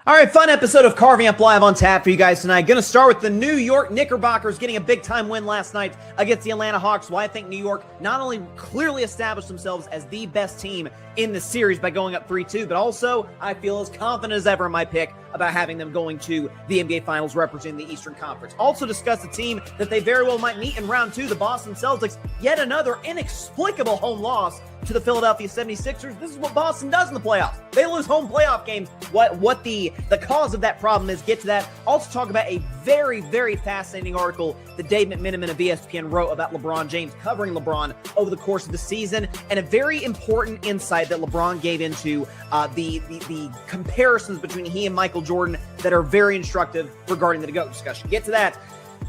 All right, fun episode of Carving Up Live on tap for you guys tonight. Going to start with the New York Knickerbockers getting a big-time win last night against the Atlanta Hawks. Why I think New York not only clearly established themselves as the best team in the series by going up 3-2, but also I feel as confident as ever in my pick about having them going to the NBA Finals representing the Eastern Conference. Also discuss the team that they very well might meet in round 2, the Boston Celtics. Yet another inexplicable home loss to the Philadelphia 76ers. This is what Boston does in the playoffs. They lose home playoff games. What the cause of that problem is, get to that. Also talk about a very, very fascinating article that Dave McMenamin of ESPN wrote about LeBron James, covering LeBron over the course of the season, and a very important insight that LeBron gave into the comparisons between he and Michael Jordan that are very instructive regarding the GOAT discussion. Get to that.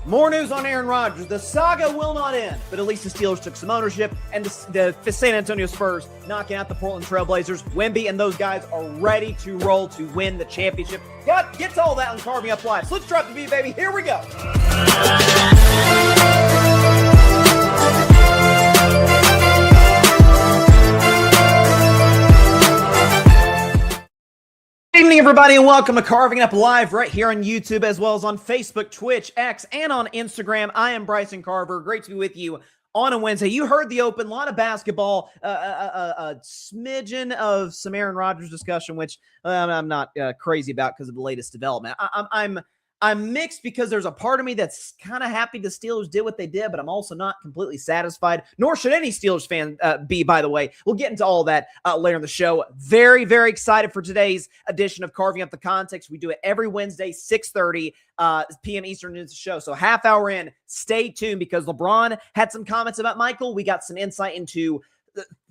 More news on Aaron Rodgers. The saga will not end, but at least the Steelers took some ownership, and the San Antonio Spurs knocking out the Portland Trail Blazers. Wemby and those guys are ready to roll to win the championship. Get to all that on Carving Up Live. So let's drop the beat, baby. Here we go. Good evening, everybody, and welcome to Carving Up Live right here on YouTube, as well as on Facebook, Twitch, X, and on Instagram. I am Bryson Carver. Great to be with you on a Wednesday. You heard the open, a lot of basketball, a smidgen of some Aaron Rodgers discussion, which I'm not crazy about because of the latest development. I'm mixed because there's a part of me that's kind of happy the Steelers did what they did, but I'm also not completely satisfied, nor should any Steelers fan be, by the way. We'll get into all that later in the show. Very, very excited for today's edition of Carving Up the Context. We do it every Wednesday, 6:30 p.m. Eastern is the show. So half hour in, stay tuned because LeBron had some comments about Michael. We got some insight into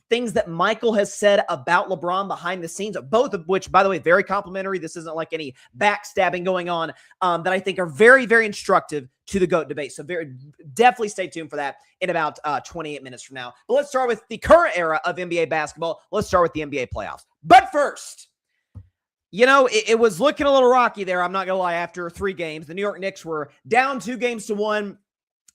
things that Michael has said about LeBron behind the scenes, both of which, by the way, very complimentary. This isn't like any backstabbing going on, that I think are very, very instructive to the GOAT debate. So definitely stay tuned for that in about 28 minutes from now. But let's start with the current era of NBA basketball. Let's start with the NBA playoffs. But first, you know, it was looking a little rocky there. I'm not going to lie. After 3 games, the New York Knicks were down 2-1.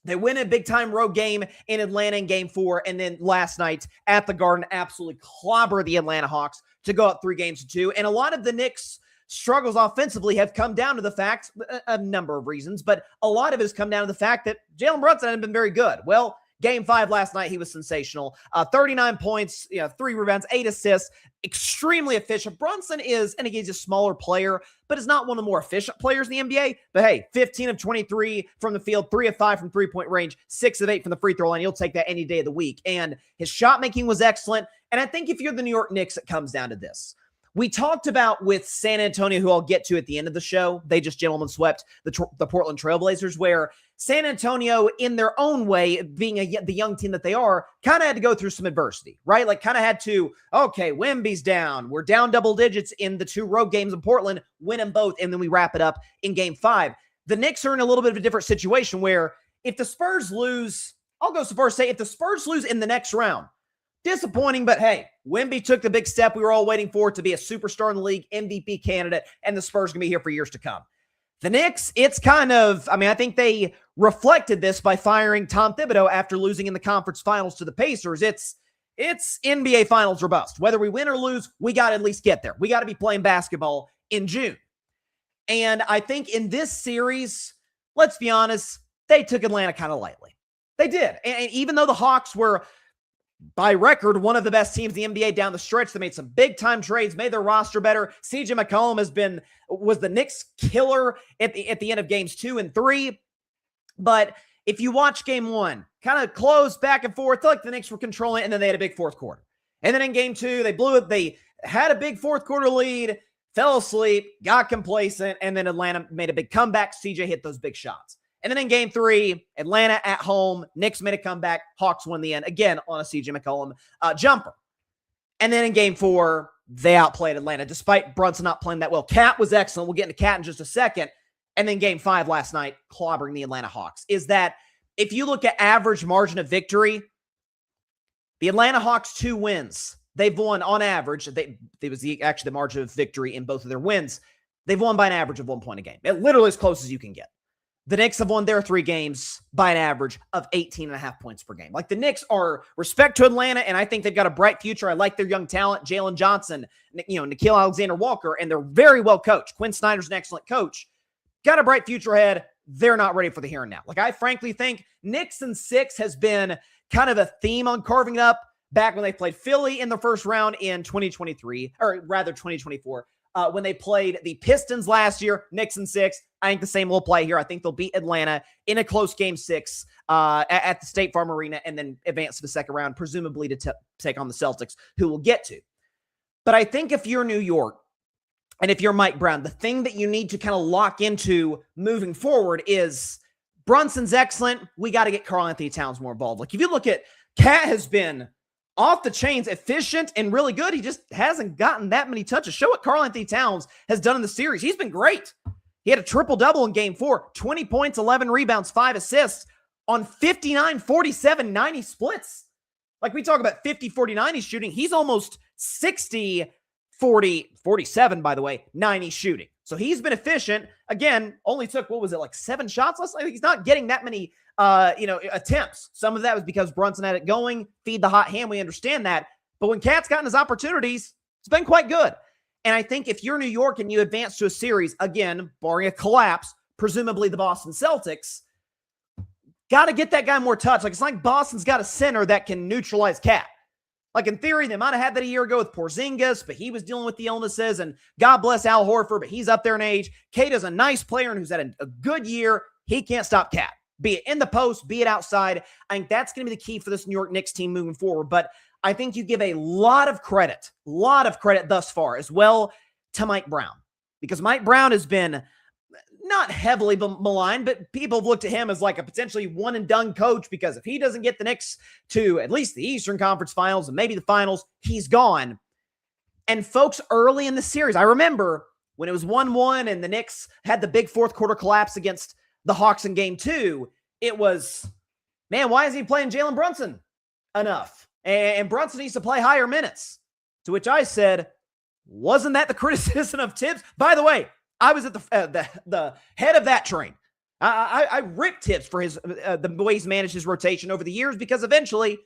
They win a big-time road game in Atlanta in Game 4, and then last night at the Garden absolutely clobber the Atlanta Hawks to go up 3-2. And a lot of the Knicks' struggles offensively have come down to the fact, a number of reasons, but a lot of it has come down to the fact that Jalen Brunson hasn't been very good. Well, Game 5 last night, he was sensational. 39 points, 3 rebounds, 8 assists, extremely efficient. Brunson is, and again, he's a smaller player, but is not one of the more efficient players in the NBA. But hey, 15 of 23 from the field, 3 of 5 from three-point range, 6 of 8 from the free throw line. You'll take that any day of the week. And his shot making was excellent. And I think if you're the New York Knicks, it comes down to this. We talked about with San Antonio, who I'll get to at the end of the show. They just gentlemen swept the Portland Trail Blazers, where San Antonio, in their own way, being the young team that they are, kind of had to go through some adversity, right? Like kind of had to, okay, Wemby's down. We're down double digits in the 2 road games in Portland, win them both, and then we wrap it up in Game 5. The Knicks are in a little bit of a different situation where if the Spurs lose, I'll go so far as say if the Spurs lose in the next round, disappointing, but hey, Wemby took the big step we were all waiting for to be a superstar in the league, MVP candidate, and the Spurs are going to be here for years to come. The Knicks, it's kind of, I think they reflected this by firing Tom Thibodeau after losing in the conference finals to the Pacers. It's NBA finals or bust. Whether we win or lose, we got to at least get there. We got to be playing basketball in June. And I think in this series, let's be honest, they took Atlanta kind of lightly. They did. And even though the Hawks were, by record, one of the best teams in the NBA down the stretch, they made some big-time trades, made their roster better. CJ McCollum was the Knicks' killer at the end of Games 2 and 3. But if you watch Game 1, kind of close back and forth, like the Knicks were controlling it, and then they had a big fourth quarter. And then in Game 2, they blew it. They had a big fourth quarter lead, fell asleep, got complacent, and then Atlanta made a big comeback. CJ hit those big shots. And then in Game 3, Atlanta at home, Knicks made a comeback, Hawks won the end, again on a CJ McCollum jumper. And then in Game 4, they outplayed Atlanta, despite Brunson not playing that well. Cat was excellent. We'll get into Cat in just a second. And then Game 5 last night, clobbering the Atlanta Hawks. Is that if you look at average margin of victory, the Atlanta Hawks 2 wins. They've won on average. It was actually the margin of victory in both of their wins. They've won by an average of 1 point a game. It literally as close as you can get. the Knicks have won their 3 games by an average of 18.5 points per game. Like, the Knicks are respect to Atlanta, and I think they've got a bright future. I like their young talent, Jalen Johnson, Nickeil Alexander-Walker, and they're very well coached. Quinn Snyder's an excellent coach. Got a bright future ahead. They're not ready for the here and now. Like, I frankly think Knicks in 6 has been kind of a theme on carving it up back when they played Philly in the first round in 2023, or rather 2024. When they played the Pistons last year, Knicks in 6. I think the same will apply here. I think they'll beat Atlanta in a close game 6 at the State Farm Arena and then advance to the second round, presumably to take on the Celtics, who we'll get to. But I think if you're New York and if you're Mike Brown, the thing that you need to kind of lock into moving forward is Brunson's excellent. We got to get Karl-Anthony Towns more involved. Like, if you look at Cat has been off the chains, efficient and really good. He just hasn't gotten that many touches. Show what Karl-Anthony Towns has done in the series. He's been great. He had a triple-double in game 4, 20 points, 11 rebounds, 5 assists on 59, 47, 90 splits. Like, we talk about 50, 40, 90 shooting. He's almost 60, 40, 47, by the way, 90 shooting. So he's been efficient. Again, only took, 7 shots last night? He's not getting that many attempts. Some of that was because Brunson had it going, feed the hot hand. We understand that. But when Cat's gotten his opportunities, it's been quite good. And I think if you're New York and you advance to a series, again, barring a collapse, presumably the Boston Celtics, got to get that guy more touch. Like, it's like Boston's got a center that can neutralize Cat. Like, in theory, they might have had that a year ago with Porzingis, but he was dealing with the illnesses, and God bless Al Horford, but he's up there in age. Cade is a nice player and who's had a good year. He can't stop Cat. Be it in the post, be it outside. I think that's going to be the key for this New York Knicks team moving forward. But I think you give a lot of credit thus far as well to Mike Brown, because Mike Brown has been not heavily maligned, but people have looked at him as like a potentially one-and-done coach, because if he doesn't get the Knicks to at least the Eastern Conference Finals and maybe the Finals, he's gone. And folks, early in the series, I remember when it was 1-1 and the Knicks had the big fourth quarter collapse against the Hawks in game 2, it was, man, why isn't he playing Jalen Brunson enough? And Brunson needs to play higher minutes. To which I said, wasn't that the criticism of Tibbs? By the way, I was at the head of that train. I ripped Tibbs for the way he's managed his rotation over the years, because eventually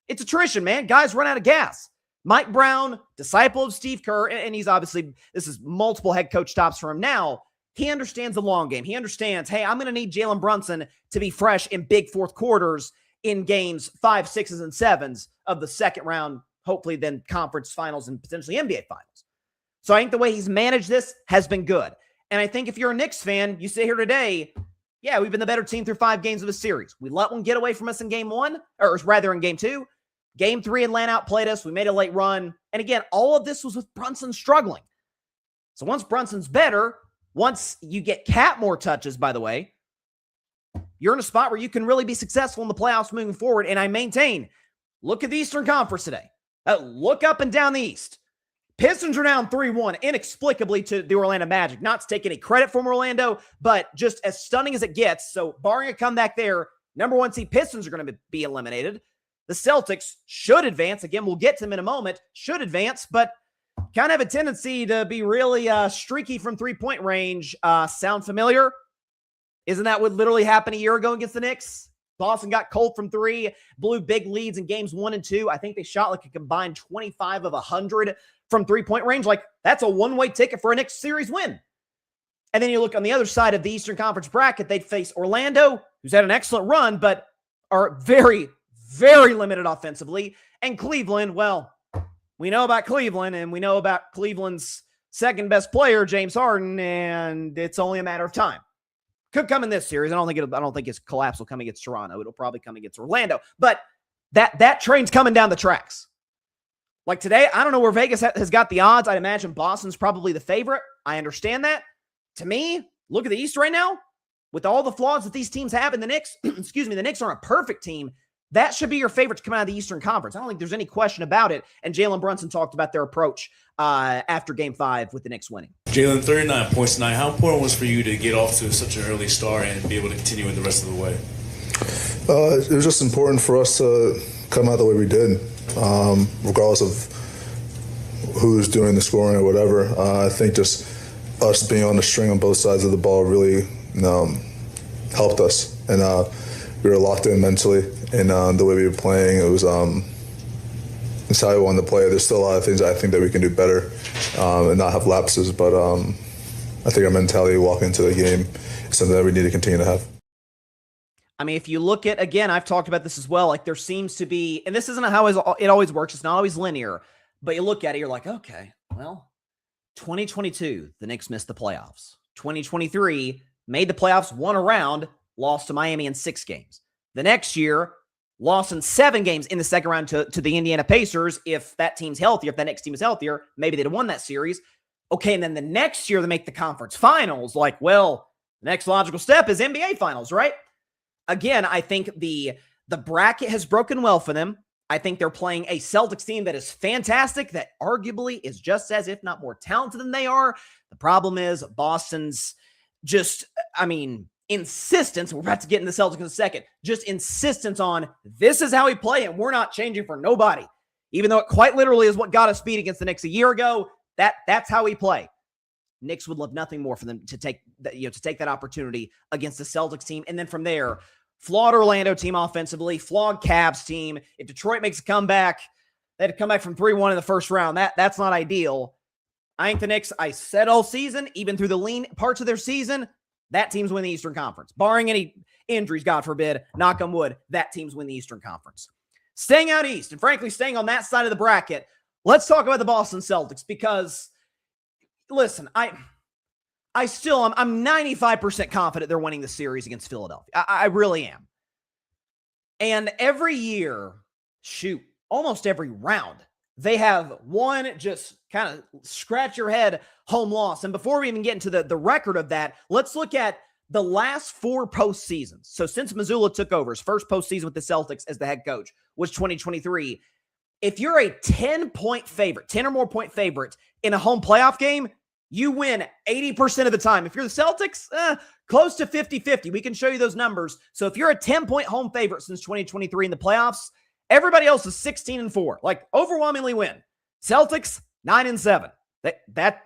it's attrition, man. Guys run out of gas. Mike Brown, disciple of Steve Kerr, and he's obviously, this is multiple head coach stops for him now. He understands the long game. He understands, hey, I'm going to need Jalen Brunson to be fresh in big fourth quarters in games 5, 6s, and 7s of the second round, hopefully then conference finals and potentially NBA finals. So I think the way he's managed this has been good. And I think if you're a Knicks fan, you sit here today, yeah, we've been the better team through 5 games of a series. We let one get away from us in game 1, or rather in game 2. Game 3, Atlanta outplayed us. We made a late run. And again, all of this was with Brunson struggling. So once Brunson's better, once you get Cat more touches, by the way, you're in a spot where you can really be successful in the playoffs moving forward. And I maintain, look at the Eastern Conference today. Look up and down the East. Pistons are down 3-1 inexplicably to the Orlando Magic. Not to take any credit from Orlando, but just as stunning as it gets. So barring a comeback there, number 1 seed Pistons are going to be eliminated. The Celtics should advance. Again, we'll get to them in a moment. Should advance, but kind of have a tendency to be really streaky from three-point range. Sound familiar? Isn't that what literally happened a year ago against the Knicks? Boston got cold from 3, blew big leads in games 1 and 2. I think they shot like a combined 25 of 100 from three-point range. Like, that's a one-way ticket for a Knicks series win. And then you look on the other side of the Eastern Conference bracket, they'd face Orlando, who's had an excellent run, but are very, very limited offensively. And Cleveland, well, we know about Cleveland, and we know about Cleveland's second-best player, James Harden, and it's only a matter of time. Could come in this series. I don't think his collapse will come against Toronto. It'll probably come against Orlando. But that train's coming down the tracks. Like today, I don't know where Vegas has got the odds. I'd imagine Boston's probably the favorite. I understand that. To me, look at the East right now. With all the flaws that these teams have in the Knicks, the Knicks aren't a perfect team. That should be your favorite to come out of the Eastern Conference. I don't think there's any question about it. And Jalen Brunson talked about their approach after Game 5 with the Knicks winning. Jalen, 39 points tonight. How important was it for you to get off to such an early start and be able to continue it the rest of the way? It was just important for us to come out the way we did, regardless of who's doing the scoring or whatever. I think just us being on the string on both sides of the ball really helped us, and we were locked in mentally, and the way we were playing, it was it's how we wanted to play. There's still a lot of things I think that we can do better and not have lapses, but I think our mentality walking into the game is something that we need to continue to have. I mean, if you look at, again, I've talked about this as well, like there seems to be, and this isn't how it always works, it's not always linear, but you look at it, you're like, okay, well, 2022, the Knicks missed the playoffs. 2023, made the playoffs, won a round, lost to Miami in 6 games. The next year, lost in 7 games in the second round to the Indiana Pacers. If that team's healthier, if that next team is healthier, maybe they'd have won that series. Okay, and then the next year they make the conference finals. Like, well, the next logical step is NBA finals, right? Again, I think the bracket has broken well for them. I think they're playing a Celtics team that is fantastic, that arguably is just as, if not more talented than they are. The problem is Boston's just, insistence, we're about to get into the Celtics in a second, just insistence on this is how we play and we're not changing for nobody. Even though it quite literally is what got us beat against the Knicks a year ago, that's how we play. Knicks would love nothing more for them to take that opportunity against the Celtics team. And then from there, flawed Orlando team offensively, flawed Cavs team. If Detroit makes a comeback, they had to come back from 3-1 in the first round. That's not ideal. I think the Knicks, I said all season, even through the lean parts of their season, that team's win the Eastern Conference. Barring any injuries, God forbid, knock on wood, that team's win the Eastern Conference. Staying out east, and frankly, staying on that side of the bracket, let's talk about the Boston Celtics because, listen, I'm 95% confident they're winning the series against Philadelphia. I really am. And every year, almost every round, they have one just kind of scratch your head home loss. And before we even get into the record of that, let's look at the last 4 postseasons. So since Mazzulla took over, his first postseason with the Celtics as the head coach was 2023. If you're a 10-point favorite, 10 or more point favorite in a home playoff game, you win 80% of the time. If you're the Celtics, close to 50-50. We can show you those numbers. So if you're a 10-point home favorite since 2023 in the playoffs, everybody else is 16-4, like overwhelmingly win. Celtics 9-7.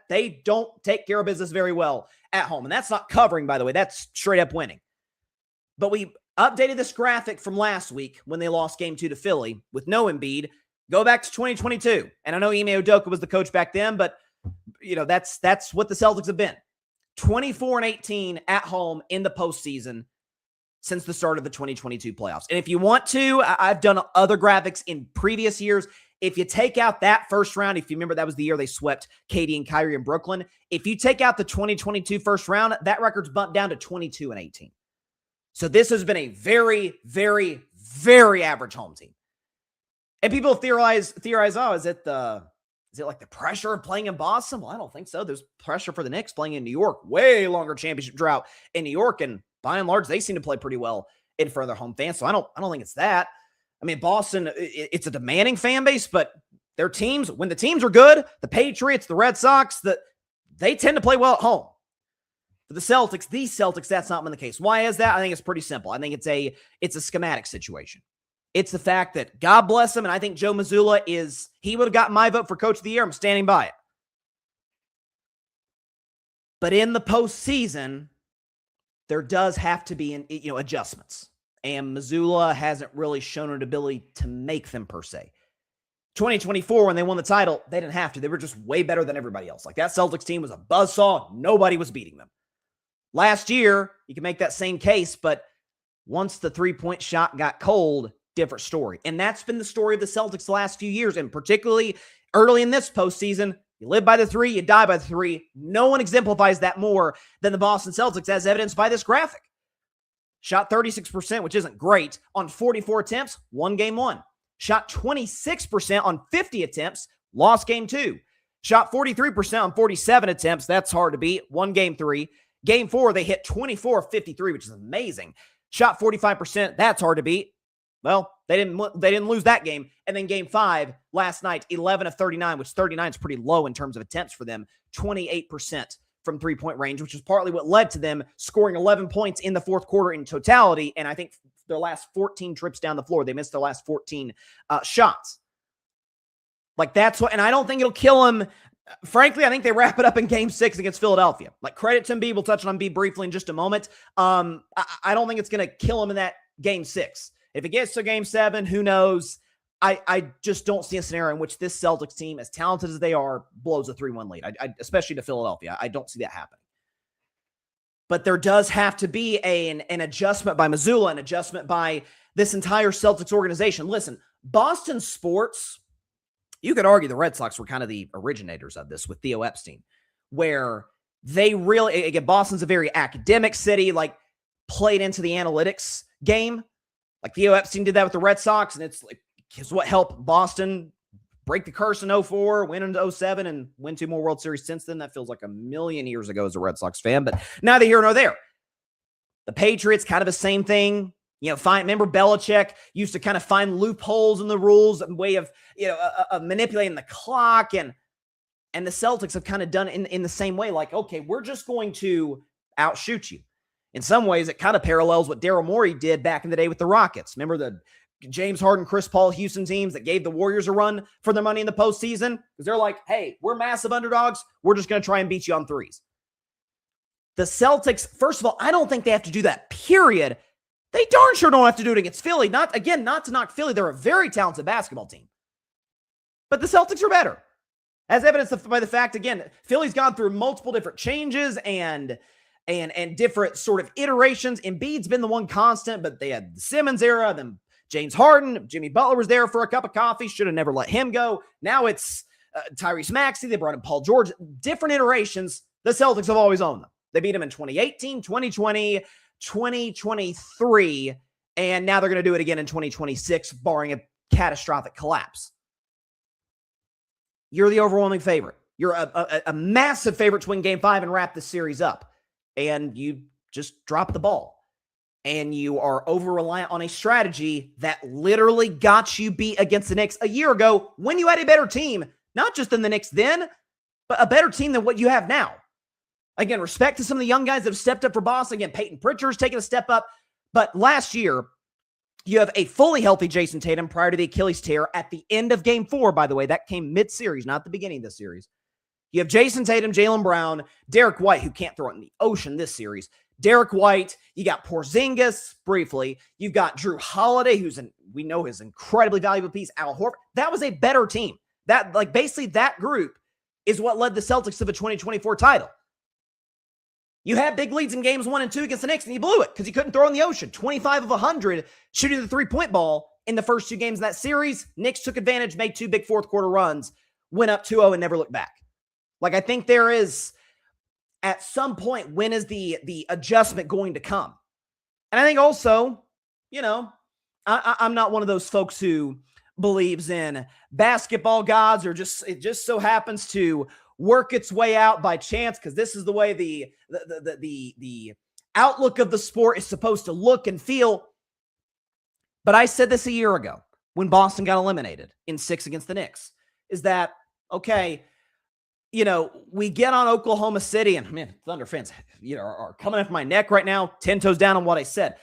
They don't take care of business very well at home. And that's not covering, by the way. That's straight up winning. But we updated this graphic from last week when they lost game 2 to Philly with no Embiid. Go back to 2022. And I know Ime Udoka was the coach back then, but that's what the Celtics have been. 24-18 at home in the postseason since the start of the 2022 playoffs. And if you want to, I've done other graphics in previous years. If you take out that first round, if you remember that was the year they swept KD and Kyrie in Brooklyn. If you take out the 2022 first round, that record's bumped down to 22-18. So this has been a very, very, very average home team. And people theorize, oh, is it like the pressure of playing in Boston? Well, I don't think so. There's pressure for the Knicks playing in New York. Way longer championship drought in New York. And by and large, they seem to play pretty well in front of their home fans. So I don't think it's that. I mean, Boston, it's a demanding fan base, but their teams, when the teams are good, the Patriots, the Red Sox, they tend to play well at home. For the Celtics, that's not been the case. Why is that? I think it's pretty simple. I think it's a schematic situation. It's the fact that God bless him, and I think Joe Mazzulla he would have gotten my vote for Coach of the Year. I'm standing by it. But in the postseason, there does have to be adjustments. And Mazzulla hasn't really shown an ability to make them per se. 2024, when they won the title, they didn't have to. They were just way better than everybody else. Like that Celtics team was a buzzsaw. Nobody was beating them. Last year, you can make that same case, but once the three-point shot got cold, different story. And that's been the story of the Celtics the last few years, and particularly early in this postseason. You live by the 3, you die by the 3. No one exemplifies that more than the Boston Celtics, as evidenced by this graphic. Shot 36%, which isn't great, on 44 attempts, won game 1. Shot 26% on 50 attempts, lost game 2. Shot 43% on 47 attempts, that's hard to beat, won game 3. Game 4, they hit 24-53, which is amazing. Shot 45%, that's hard to beat. Well, they didn't lose that game. And then game 5 last night, 11 of 39, which 39 is pretty low in terms of attempts for them. 28% from three-point range, which is partly what led to them scoring 11 points in the fourth quarter in totality. And I think their last 14 trips down the floor, they missed their last 14 shots. Like that's what, and I don't think it'll kill them Frankly, I think they wrap it up in game 6 against Philadelphia. Like, credit to Embiid. We'll touch on Embiid briefly in just a moment. I don't think it's going to kill him in that game 6. If it gets to game 7, who knows? I just don't see a scenario in which this Celtics team, as talented as they are, blows a 3-1 lead, especially to Philadelphia. I don't see that happening. But there does have to be an adjustment by Missoula, an adjustment by this entire Celtics organization. Listen, Boston sports, you could argue the Red Sox were kind of the originators of this with Theo Epstein, where they really, again, Boston's a very academic city, like played into the analytics game. Like Theo Epstein did that with the Red Sox, and it's what helped Boston break the curse in 2004, win in 2007, and win 2 more World Series since then. That feels like a million years ago as a Red Sox fan, but neither here nor there. The Patriots, kind of the same thing. Remember Belichick used to kind of find loopholes in the rules, a way of, of manipulating the clock, and the Celtics have kind of done it in the same way. Like, okay, we're just going to outshoot you. In some ways, it kind of parallels what Daryl Morey did back in the day with the Rockets. Remember the James Harden, Chris Paul, Houston teams that gave the Warriors a run for their money in the postseason? Because they're like, hey, we're massive underdogs. We're just going to try and beat you on threes. The Celtics, first of all, I don't think they have to do that, period. They darn sure don't have to do it against Philly. Not to knock Philly. They're a very talented basketball team. But the Celtics are better. As evidenced by the fact, again, Philly's gone through multiple different changes and different sort of iterations. Embiid's been the one constant, but they had the Simmons era, then James Harden, Jimmy Butler was there for a cup of coffee, should have never let him go. Now it's Tyrese Maxey, they brought in Paul George. Different iterations, the Celtics have always owned them. They beat them in 2018, 2020, 2023, and now they're going to do it again in 2026, barring a catastrophic collapse. You're the overwhelming favorite. You're a massive favorite to win Game 5 and wrap this series up. And you just drop the ball. And you are over-reliant on a strategy that literally got you beat against the Knicks a year ago when you had a better team, not just than the Knicks then, but a better team than what you have now. Again, respect to some of the young guys that have stepped up for Boston. Again, Peyton Pritchard's taken a step up. But last year, you have a fully healthy Jason Tatum prior to the Achilles tear at the end of Game 4, by the way. That came mid-series, not the beginning of the series. You have Jason Tatum, Jaylen Brown, Derek White, who can't throw it in the ocean this series. Derek White, you got Porzingis briefly. You've got Drew Holiday, we know is an incredibly valuable piece. Al Horford. That was a better team. Basically that group is what led the Celtics to the 2024 title. You had big leads in games 1 and 2 against the Knicks, and you blew it because you couldn't throw in the ocean. 25 of 100 shooting the three-point ball in the first 2 games of that series. Knicks took advantage, made 2 big fourth-quarter runs, went up 2-0 and never looked back. I think there is, at some point, when is the adjustment going to come? And I think also, I'm not one of those folks who believes in basketball gods or it just so happens to work its way out by chance because this is the way the outlook of the sport is supposed to look and feel. But I said this a year ago when Boston got eliminated in 6 against the Knicks, is that, okay, we get on Oklahoma City, and man, Thunder fans, are coming after my neck right now, 10 toes down on what I said.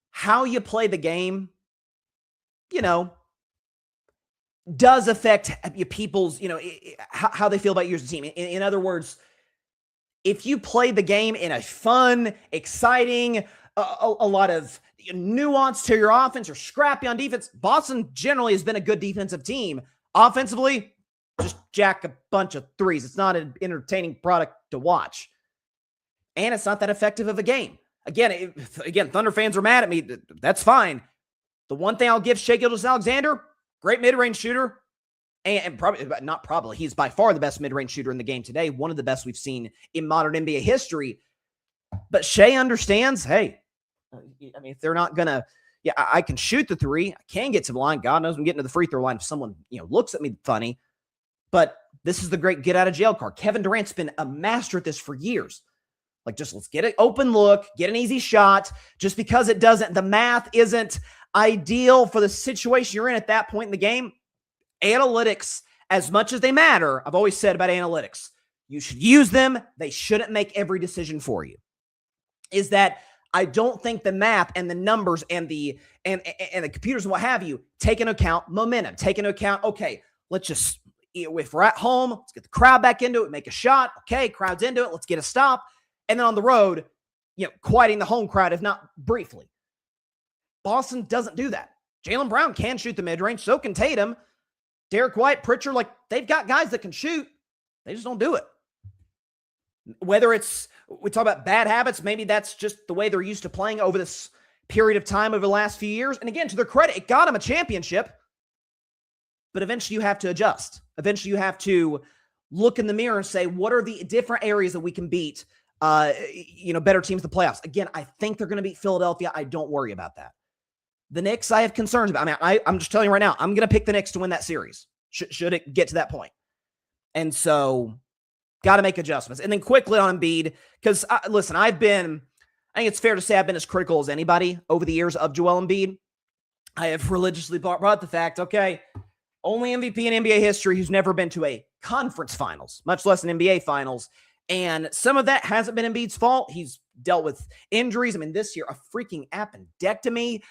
How you play the game, does affect people's, how they feel about you as a team. In other words, if you play the game in a fun, exciting, a lot of nuance to your offense, or scrappy on defense, Boston generally has been a good defensive team. Offensively, just jack a bunch of threes. It's not an entertaining product to watch. And it's not that effective of a game. Again, Thunder fans are mad at me. That's fine. The one thing I'll give Shai Gilgeous-Alexander, great mid-range shooter. And he's by far the best mid-range shooter in the game today. One of the best we've seen in modern NBA history. But Shai understands, hey, if they're not going to, I can shoot the three. I can get to the line. God knows I'm getting to the free throw line if someone, looks at me funny. But this is the great get out of jail card. Kevin Durant's been a master at this for years. Just let's get an open look, get an easy shot. Just because the math isn't ideal for the situation you're in at that point in the game. Analytics, as much as they matter, I've always said about analytics, you should use them. They shouldn't make every decision for you. Is that I don't think the math and the numbers and the computers and what have you take into account momentum, take into account, okay, let's just, if we're at home, let's get the crowd back into it, make a shot. Okay, crowd's into it. Let's get a stop. And then on the road, quieting the home crowd, if not briefly. Boston doesn't do that. Jaylen Brown can shoot the mid-range. So can Tatum. Derek White, Pritchard, they've got guys that can shoot. They just don't do it. Whether we talk about bad habits, maybe that's just the way they're used to playing over this period of time over the last few years. And again, to their credit, it got them a championship. But eventually you have to adjust. Eventually you have to look in the mirror and say, what are the different areas that we can beat better teams in the playoffs? Again, I think they're going to beat Philadelphia. I don't worry about that. The Knicks, I have concerns about. I'm just telling you right now, I'm going to pick the Knicks to win that series. Should it get to that point. And so, got to make adjustments. And then quickly on Embiid, because, listen, I think it's fair to say I've been as critical as anybody over the years of Joel Embiid. I have religiously brought up the fact, okay, only MVP in NBA history who's never been to a conference finals, much less an NBA finals. And some of that hasn't been Embiid's fault. He's dealt with injuries. This year, a freaking appendectomy.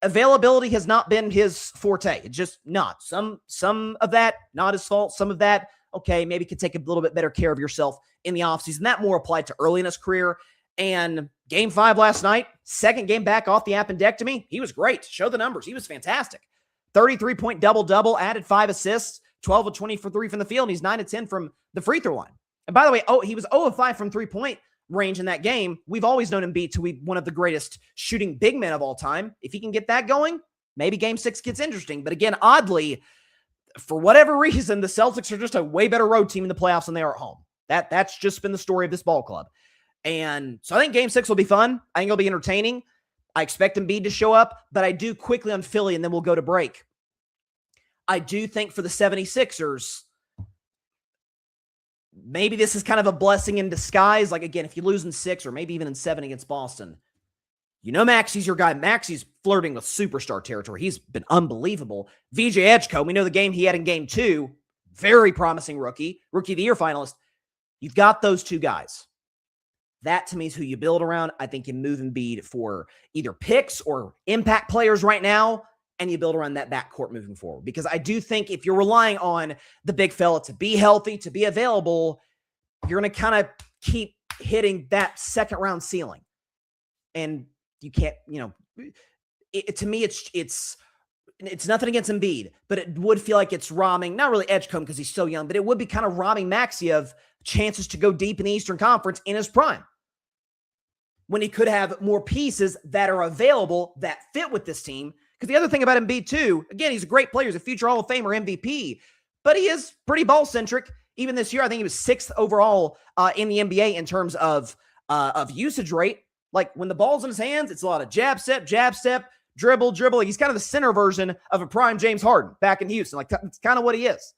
Availability has not been his forte. It's just not. Some of that, not his fault. Some of that, okay, maybe could take a little bit better care of yourself in the offseason. That more applied to early in his career. And Game 5 last night, second game back off the appendectomy, he was great. Show the numbers. He was fantastic. 33-point double-double, added 5 assists, 12 of 20 for 3 from the field. And he's 9 of 10 from the free throw line. And by the way, he was 0 of 5 from 3-point range in that game. We've always known Embiid to be one of the greatest shooting big men of all time. If he can get that going, maybe Game 6 gets interesting. But again, oddly, for whatever reason, the Celtics are just a way better road team in the playoffs than they are at home. That's just been the story of this ball club. And so I think Game 6 will be fun. I think it'll be entertaining. I expect Embiid to show up, but I do quickly on Philly, and then we'll go to break. I do think for the 76ers, maybe this is kind of a blessing in disguise. Again, if you lose in 6 or maybe even in 7 against Boston, Maxi's your guy. Maxi's flirting with superstar territory. He's been unbelievable. VJ Edgecombe, we know the game he had in Game 2. Very promising rookie of the year finalist. You've got those two guys. That, to me, is who you build around. I think you move Embiid for either picks or impact players right now, and you build around that backcourt moving forward. Because I do think if you're relying on the big fella to be healthy, to be available, you're going to kind of keep hitting that second-round ceiling. And you can't, to me, it's nothing against Embiid, but it would feel like it's robbing, not really Edgecombe because he's so young, but it would be kind of robbing Maxey of chances to go deep in the Eastern Conference in his prime, when he could have more pieces that are available that fit with this team. Because the other thing about Embiid, too, again, he's a great player. He's a future Hall of Famer, MVP, but he is pretty ball-centric. Even this year, I think he was 6th overall in the NBA in terms of usage rate. When the ball's in his hands, it's a lot of jab step, dribble. He's kind of the center version of a prime James Harden back in Houston. That's kind of what he is.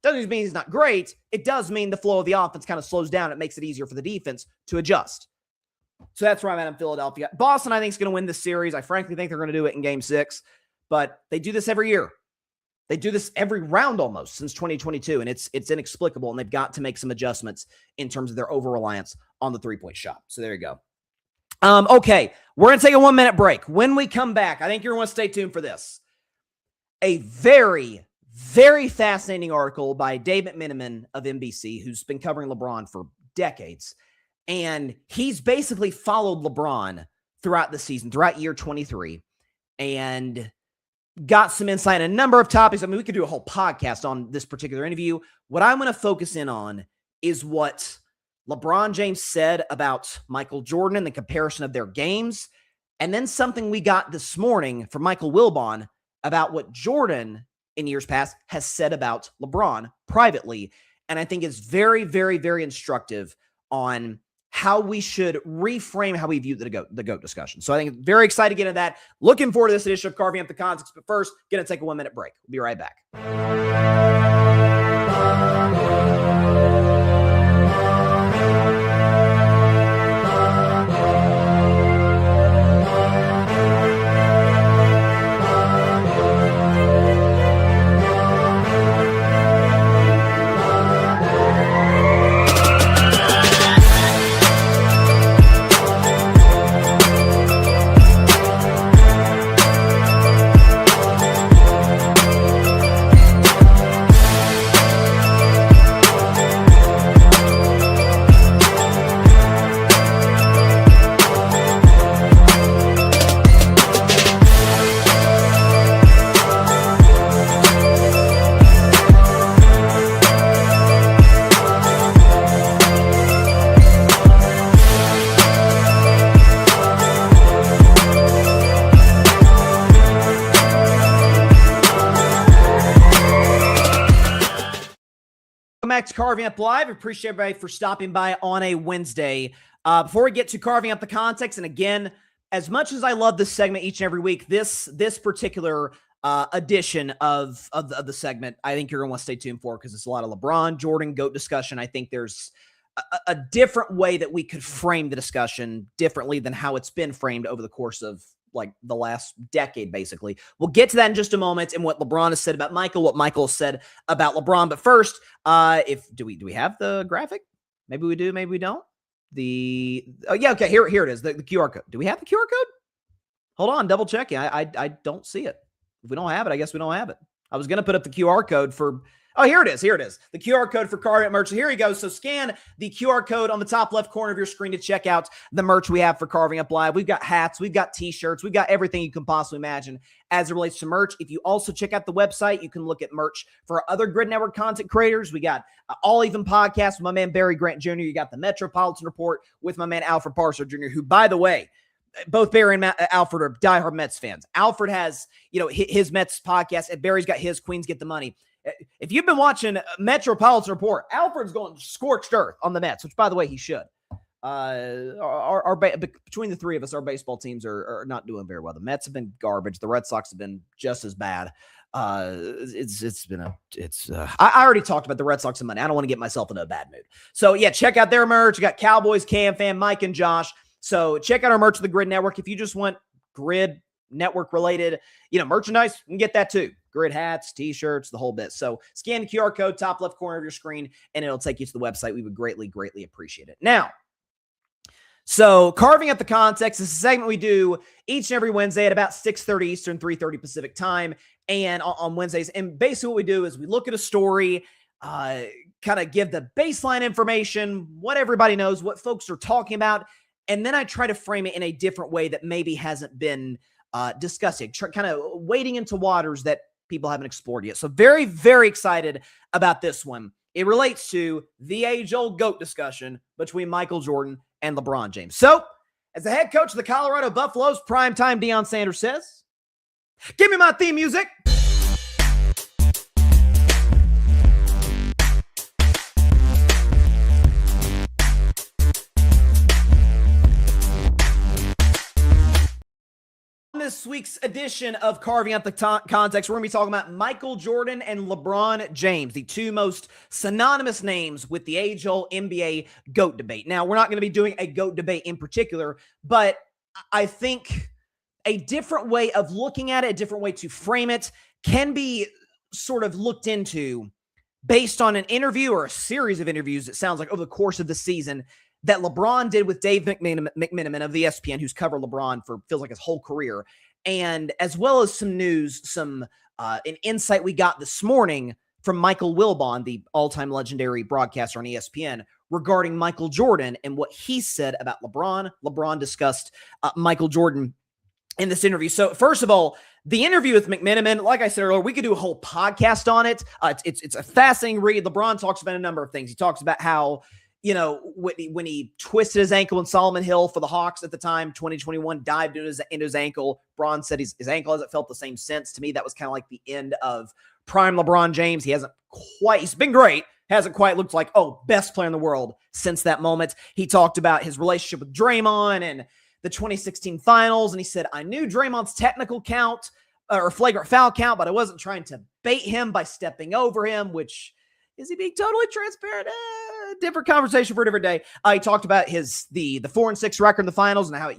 Doesn't mean he's not great. It does mean the flow of the offense kind of slows down. It makes it easier for the defense to adjust. So that's where I'm at in Philadelphia. Boston, I think, is going to win this series. I frankly think they're going to do it in Game 6. But they do this every year. They do this every round almost since 2022, and it's inexplicable, and they've got to make some adjustments in terms of their over-reliance on the three-point shot. So there you go. Okay, we're going to take a 1-minute break. When we come back, I think you're going to want to stay tuned for this. A very, very fascinating article by Dave McMenamin of NBC, who's been covering LeBron for decades. And he's basically followed LeBron throughout the season, throughout year 23, and got some insight on a number of topics. We could do a whole podcast on this particular interview. What I'm going to focus in on is what LeBron James said about Michael Jordan and the comparison of their games, and then something we got this morning from Michael Wilbon about what Jordan in years past has said about LeBron privately. And I think it's very, very, very instructive on how we should reframe how we view the GOAT discussion. So I think very excited to get into that. Looking forward to this edition of Carving Up the Context. But first, going to take a 1-minute break. We'll be right back. back to Carving Up Live. Appreciate everybody for stopping by on a Wednesday. Before we get to carving up the context, and again, as much as I love this segment each and every week, this particular edition of the segment, I think you're going to want to stay tuned for, because it's a lot of LeBron, Jordan, GOAT discussion. I think there's a different way that we could frame the discussion differently than how it's been framed over the course of like the last decade, basically. We'll get to that in just a moment, and what LeBron has said about Michael, what Michael has said about LeBron. But first, do we have the graphic? Maybe we do, maybe we don't. Okay, here it is, the QR code. Do we have the QR code? Hold on, double checking. I don't see it. If we don't have it, I guess we don't have it. I was going to put up the QR code for, here it is. The QR code for Carving Up merch. So here you go. So scan the QR code on the top left corner of your screen to check out the merch we have for Carving Up Live. We've got hats, we've got t-shirts, we've got everything you can possibly imagine as it relates to merch. If you also check out the website, you can look at merch for other Grid Network content creators. We got All Even Podcast with my man Barry Grant Jr. You got the Metropolitan Report with my man Alfred Parser Jr., who, by the way, both Barry and Alfred are diehard Mets fans. Alfred has, his Mets podcast, and Barry's got his Queens Get the Money. If you've been watching Metropolitan Report, Alfred's going scorched earth on the Mets, which, by the way, he should. Between the three of us, our baseball teams are not doing very well. The Mets have been garbage. The Red Sox have been just as bad. I already talked about the Red Sox and Monday. I don't want to get myself into a bad mood. So yeah, check out their merch. You got Cowboys, Cam Fan, Mike and Josh. So check out our merch of the Grid Network. If you just want Grid Network related, merchandise, you can get that too. Grid hats, t-shirts, the whole bit. So scan the QR code, top left corner of your screen, and it'll take you to the website. We would greatly, greatly appreciate it. Now, so carving up the context is a segment we do each and every Wednesday at about 6:30 Eastern, 3:30 Pacific time, and on Wednesdays. And basically what we do is we look at a story, kind of give the baseline information, what everybody knows, what folks are talking about, and then I try to frame it in a different way that maybe hasn't been discussed yet, kind of wading into waters that people haven't explored yet. So very, very excited about this one. It relates to the age-old GOAT discussion between Michael Jordan and LeBron James. So, as the head coach of the Colorado Buffaloes, primetime Deion Sanders says, "Give me my theme music." This week's edition of Carving Up the Context, we're going to be talking about Michael Jordan and LeBron James, the two most synonymous names with the age-old NBA GOAT debate. Now, we're not going to be doing a GOAT debate in particular, but I think a different way of looking at it, a different way to frame it, can be sort of looked into based on an interview or a series of interviews, it sounds like, over the course of the season that LeBron did with Dave McMenamin of the ESPN, who's covered LeBron for feels like his whole career, and as well as some news, an insight we got this morning from Michael Wilbon, the all-time legendary broadcaster on ESPN, regarding Michael Jordan and what he said about LeBron. LeBron discussed Michael Jordan in this interview. So first of all, the interview with McMenamin, like I said earlier, we could do a whole podcast on it. It's a fascinating read. LeBron talks about a number of things. He talks about how, when he twisted his ankle in Solomon Hill for the Hawks at the time, 2021, dived into his ankle. Braun said his ankle hasn't felt the same since. To me, that was kind of like the end of prime LeBron James. He's been great. Hasn't quite looked like, best player in the world since that moment. He talked about his relationship with Draymond and the 2016 finals. And he said, "I knew Draymond's technical count or flagrant foul count, but I wasn't trying to bait him by stepping over him," which, is he being totally transparent? Different conversation for a different day. He talked about the 4-6 record in the finals and how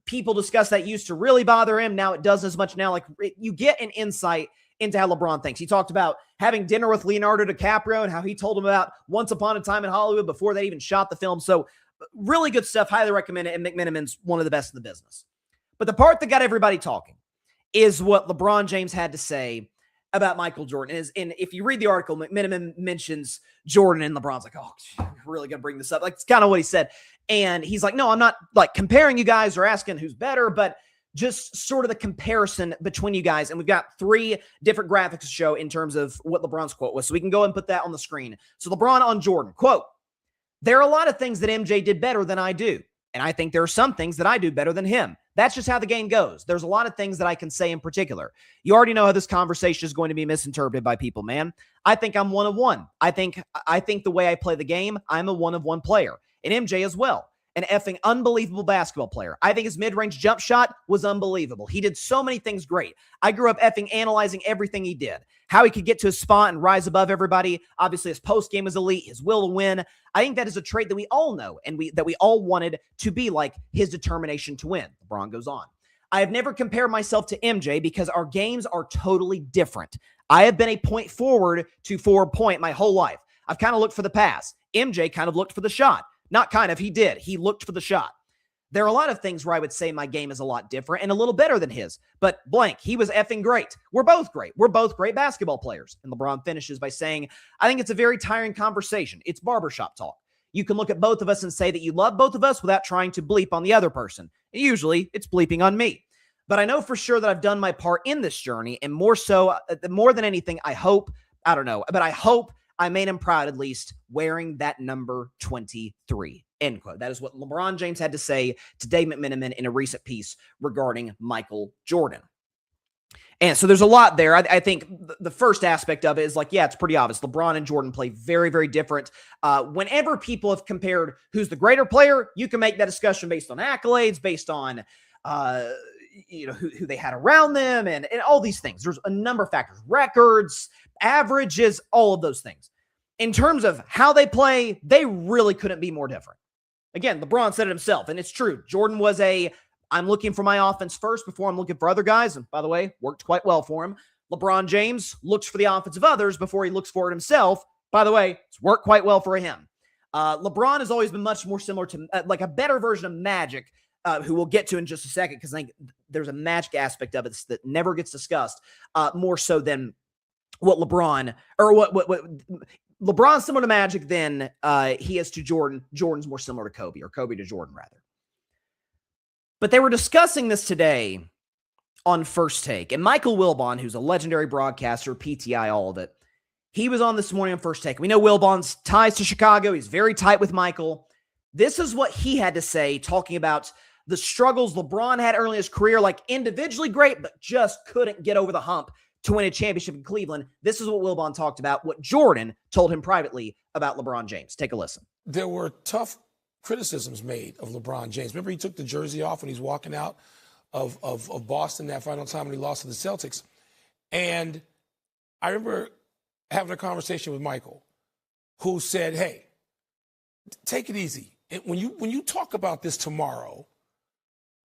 people discuss that used to really bother him. Now it doesn't as much now. Like, you get an insight into how LeBron thinks. He talked about having dinner with Leonardo DiCaprio and how he told him about Once Upon a Time in Hollywood before they even shot the film. So really good stuff. Highly recommend it. And McMenamin's one of the best in the business. But the part that got everybody talking is what LeBron James had to say about Michael Jordan. And if you read the article, McMenamin mentions Jordan, and LeBron's like, "You're really going to bring this up?" Like, it's kind of what he said. And he's like, "No, I'm not like comparing you guys or asking who's better, but just sort of the comparison between you guys." And we've got 3 different graphics to show in terms of what LeBron's quote was. So we can go and put that on the screen. So LeBron on Jordan, quote, "There are a lot of things that MJ did better than I do. And I think there are some things that I do better than him. That's just how the game goes. There's a lot of things that I can say in particular. You already know how this conversation is going to be misinterpreted by people, man. I think I'm one of one. I think the way I play the game, I'm a one of one player. And MJ as well. An effing unbelievable basketball player. I think his mid-range jump shot was unbelievable. He did so many things great. I grew up effing analyzing everything he did. How he could get to his spot and rise above everybody. Obviously, his post-game was elite. His will to win. I think that is a trait that we all know and that we all wanted to be like, his determination to win. LeBron goes on. I have never compared myself to MJ because our games are totally different. I have been a point forward to forward point my whole life. I've kind of looked for the pass. MJ kind of looked for the shot. Not kind of, he did. He looked for the shot. There are a lot of things where I would say my game is a lot different and a little better than his, but blank, he was effing great. We're both great. We're both great basketball players. And LeBron finishes by saying, I think it's a very tiring conversation. It's barbershop talk. You can look at both of us and say that you love both of us without trying to bleep on the other person. And usually it's bleeping on me. But I know for sure that I've done my part in this journey, and more than anything, I hope I made him proud, at least, wearing that number 23, end quote. That is what LeBron James had to say to Dave McMenamin in a recent piece regarding Michael Jordan. And so there's a lot there. I think the first aspect of it is like, yeah, it's pretty obvious. LeBron and Jordan play very, very different. Whenever people have compared who's the greater player, you can make that discussion based on accolades, based on who they had around them, and all these things. There's a number of factors, records, averages, all of those things. In terms of how they play, they really couldn't be more different. Again, LeBron said it himself, and it's true. Jordan was I'm looking for my offense first before I'm looking for other guys, and by the way, worked quite well for him. LeBron James looks for the offense of others before he looks for it himself. By the way, it's worked quite well for him. LeBron has always been much more similar to like a better version of Magic, who we'll get to in just a second, because I think there's a magic aspect of it that never gets discussed, more so than what LeBron, or what LeBron's similar to Magic than he is to Jordan. Jordan's more similar to Kobe, or Kobe to Jordan, rather. But they were discussing this today on First Take, and Michael Wilbon, who's a legendary broadcaster, PTI, all of it, he was on this morning on First Take. We know Wilbon's ties to Chicago. He's very tight with Michael. This is what he had to say, talking about the struggles LeBron had early in his career, like individually great, but just couldn't get over the hump to win a championship in Cleveland. This is what Wilbon talked about, what Jordan told him privately about LeBron James. Take a listen. There were tough criticisms made of LeBron James. Remember, he took the jersey off when he's walking out of Boston that final time when he lost to the Celtics. And I remember having a conversation with Michael, who said, hey, take it easy. When you talk about this tomorrow,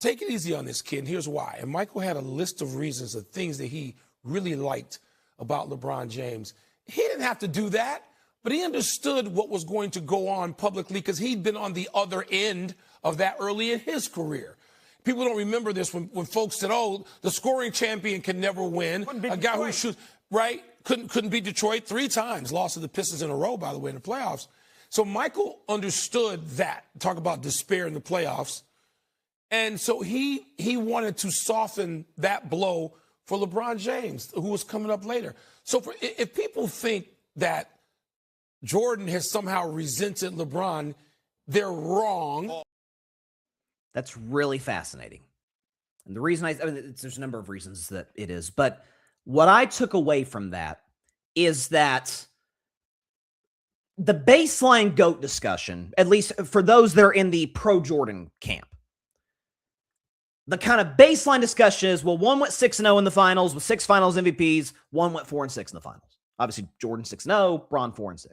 take it easy on this kid, and here's why. And Michael had a list of reasons, of things that he really liked about LeBron James. He didn't have to do that, but he understood what was going to go on publicly because he'd been on the other end of that early in his career. People don't remember this when folks said, oh, the scoring champion can never win. A guy who shoots, right? Couldn't beat Detroit 3 times, lost to the Pistons in a row, by the way, in the playoffs. So Michael understood that. Talk about despair in the playoffs. And so he wanted to soften that blow for LeBron James, who was coming up later. So if people think that Jordan has somehow resented LeBron, they're wrong. That's really fascinating. And the reason there's a number of reasons that it is, but what I took away from that is that the baseline GOAT discussion, at least for those that are in the pro-Jordan camp, the kind of baseline discussion is, well, one went 6-0 in the finals with 6 finals MVPs, one went 4-6 in the finals. Obviously, Jordan 6-0, Bron 4-6.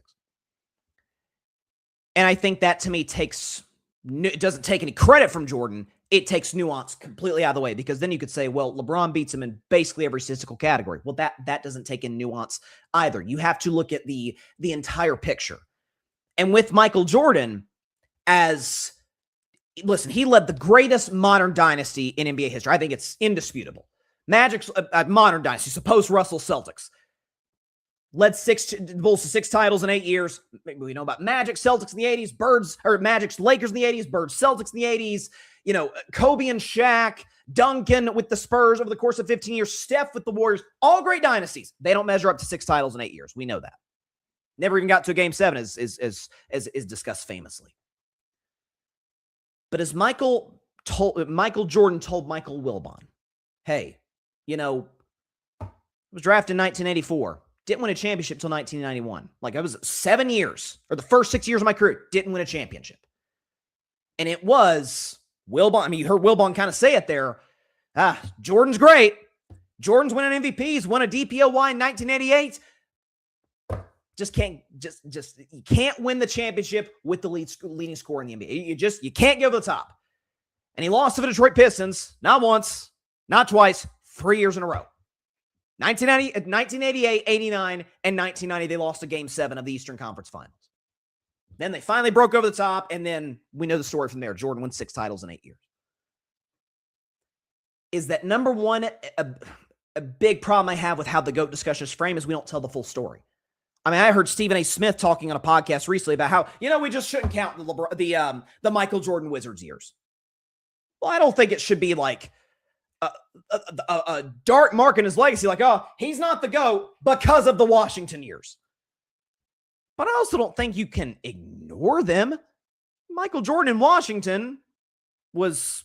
And I think that, to me, it doesn't take any credit from Jordan. It takes nuance completely out of the way, because then you could say, well, LeBron beats him in basically every statistical category. Well, that doesn't take in nuance either. You have to look at the entire picture. And with Michael Jordan, listen, he led the greatest modern dynasty in NBA history. I think it's indisputable. Magic's modern dynasty, so post-Russell Celtics. Led Bulls to 6 titles in 8 years. We know about Magic, Celtics in the 80s, Magic's Lakers in the 80s, Birds, Celtics in the 80s, Kobe and Shaq, Duncan with the Spurs over the course of 15 years, Steph with the Warriors, all great dynasties. They don't measure up to 6 titles in 8 years. We know that. Never even got to a Game 7, as discussed famously. But as Michael Michael Jordan told Michael Wilbon, hey, was drafted in 1984. Didn't win a championship till 1991. Like, I was 7 years, or the first 6 years of my career, didn't win a championship. And it was Wilbon. I mean, you heard Wilbon kind of say it there. Jordan's great. Jordan's winning MVPs, won a DPOY in 1988. You can't win the championship with the leading scorer in the NBA. You can't get over the top. And he lost to the Detroit Pistons, not once, not twice, 3 years in a row. 1988, 89, and 1990, they lost a Game 7 of the Eastern Conference Finals. Then they finally broke over the top, and then we know the story from there. Jordan won 6 titles in 8 years. Is that number one, a big problem I have with how the GOAT discussion is framed is we don't tell the full story. I mean, I heard Stephen A. Smith talking on a podcast recently about how, we just shouldn't count the Michael Jordan Wizards years. Well, I don't think it should be like a dark mark in his legacy, like, oh, he's not the GOAT because of the Washington years. But I also don't think you can ignore them. Michael Jordan in Washington was,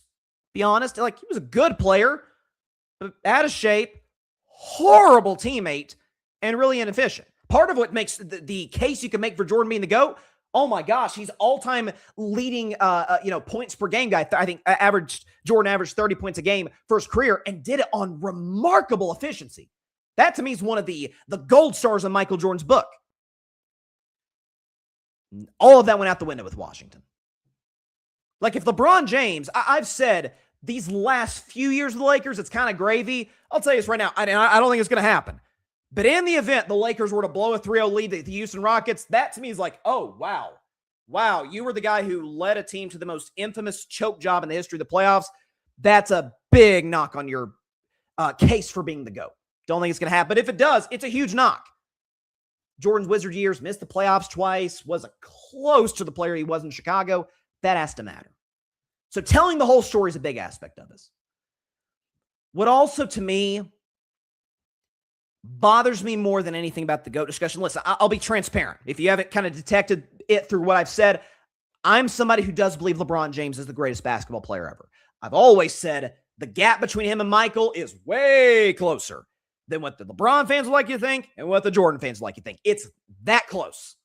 be honest, like, he was a good player, but out of shape, horrible teammate, and really inefficient. Part of what makes the case you can make for Jordan being the GOAT, oh my gosh, he's all-time leading, points per game guy. I think Jordan averaged 30 points a game for his career and did it on remarkable efficiency. That to me is one of the gold stars in Michael Jordan's book. All of that went out the window with Washington. Like, if LeBron James, I've said these last few years of the Lakers, it's kind of gravy. I'll tell you this right now. I don't think it's going to happen. But in the event the Lakers were to blow a 3-0 lead to the Houston Rockets, that to me is like, oh, wow. Wow, you were the guy who led a team to the most infamous choke job in the history of the playoffs. That's a big knock on your case for being the GOAT. Don't think it's going to happen. But if it does, it's a huge knock. Jordan's Wizard years, missed the playoffs twice, wasn't close to the player he was in Chicago. That has to matter. So telling the whole story is a big aspect of this. What also, to me, bothers me more than anything about the GOAT discussion. Listen, I'll be transparent. If you haven't kind of detected it through what I've said, I'm somebody who does believe LeBron James is the greatest basketball player ever. I've always said the gap between him and Michael is way closer than what the LeBron fans would like you to think and what the Jordan fans would like you to think. It's that close.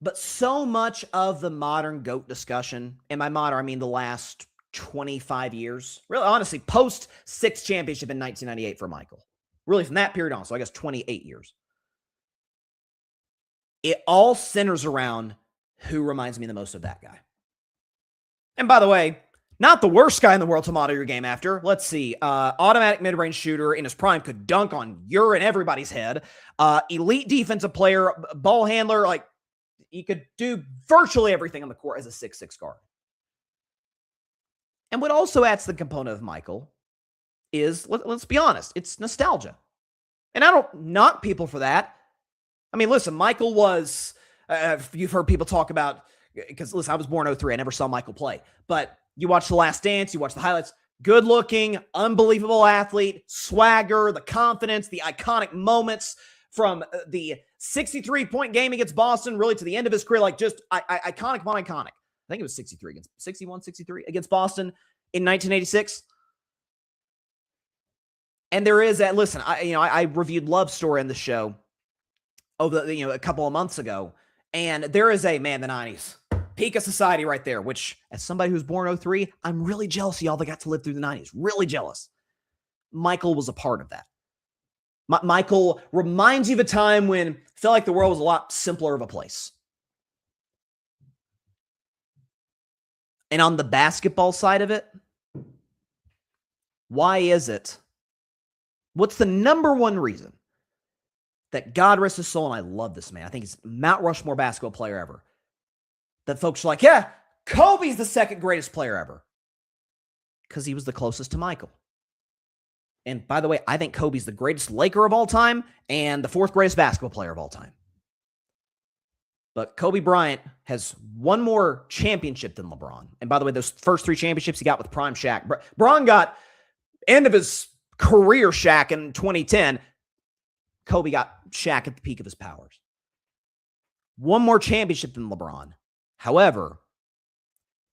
But so much of the modern GOAT discussion, and by modern, I mean the last 25 years, really, honestly, post 6th championship in 1998 for Michael. Really, from that period on, so I guess 28 years. It all centers around who reminds me the most of that guy. And by the way, not the worst guy in the world to model your game after. Let's see. Automatic mid-range shooter in his prime, could dunk on your and everybody's head. Elite defensive player, ball handler, like, he could do virtually everything on the court as a 6'6" guard. And what also adds to the component of Michael is, let's be honest, it's nostalgia. And I don't knock people for that. I mean, listen, Michael was, you've heard people talk about, because listen, I was born in 03, I never saw Michael play. But you watch The Last Dance, you watch the highlights, good looking, unbelievable athlete, swagger, the confidence, the iconic moments from the 63-point game against Boston, really to the end of his career, like just iconic upon iconic. I think it was 63 against Boston in 1986. And there is that, listen, I reviewed Love Story on the show over a couple of months ago, and there is the 90s peak of society right there, which as somebody who's born 03, I'm really jealous of y'all that got to live through the 90s. Really jealous. Michael was a part of that. Michael reminds you of a time when it felt like the world was a lot simpler of a place. And on the basketball side of it, why is it? What's the number one reason that, God rest his soul, and I love this man, I think he's Mount Rushmore basketball player ever, that folks are like, yeah, Kobe's the second greatest player ever? Because he was the closest to Michael. And by the way, I think Kobe's the greatest Laker of all time and the 4th greatest basketball player of all time. But Kobe Bryant has one more championship than LeBron. And by the way, those first 3 championships he got with prime Shaq. Bron got end of his career Shaq in 2010. Kobe got Shaq at the peak of his powers. One more championship than LeBron. However,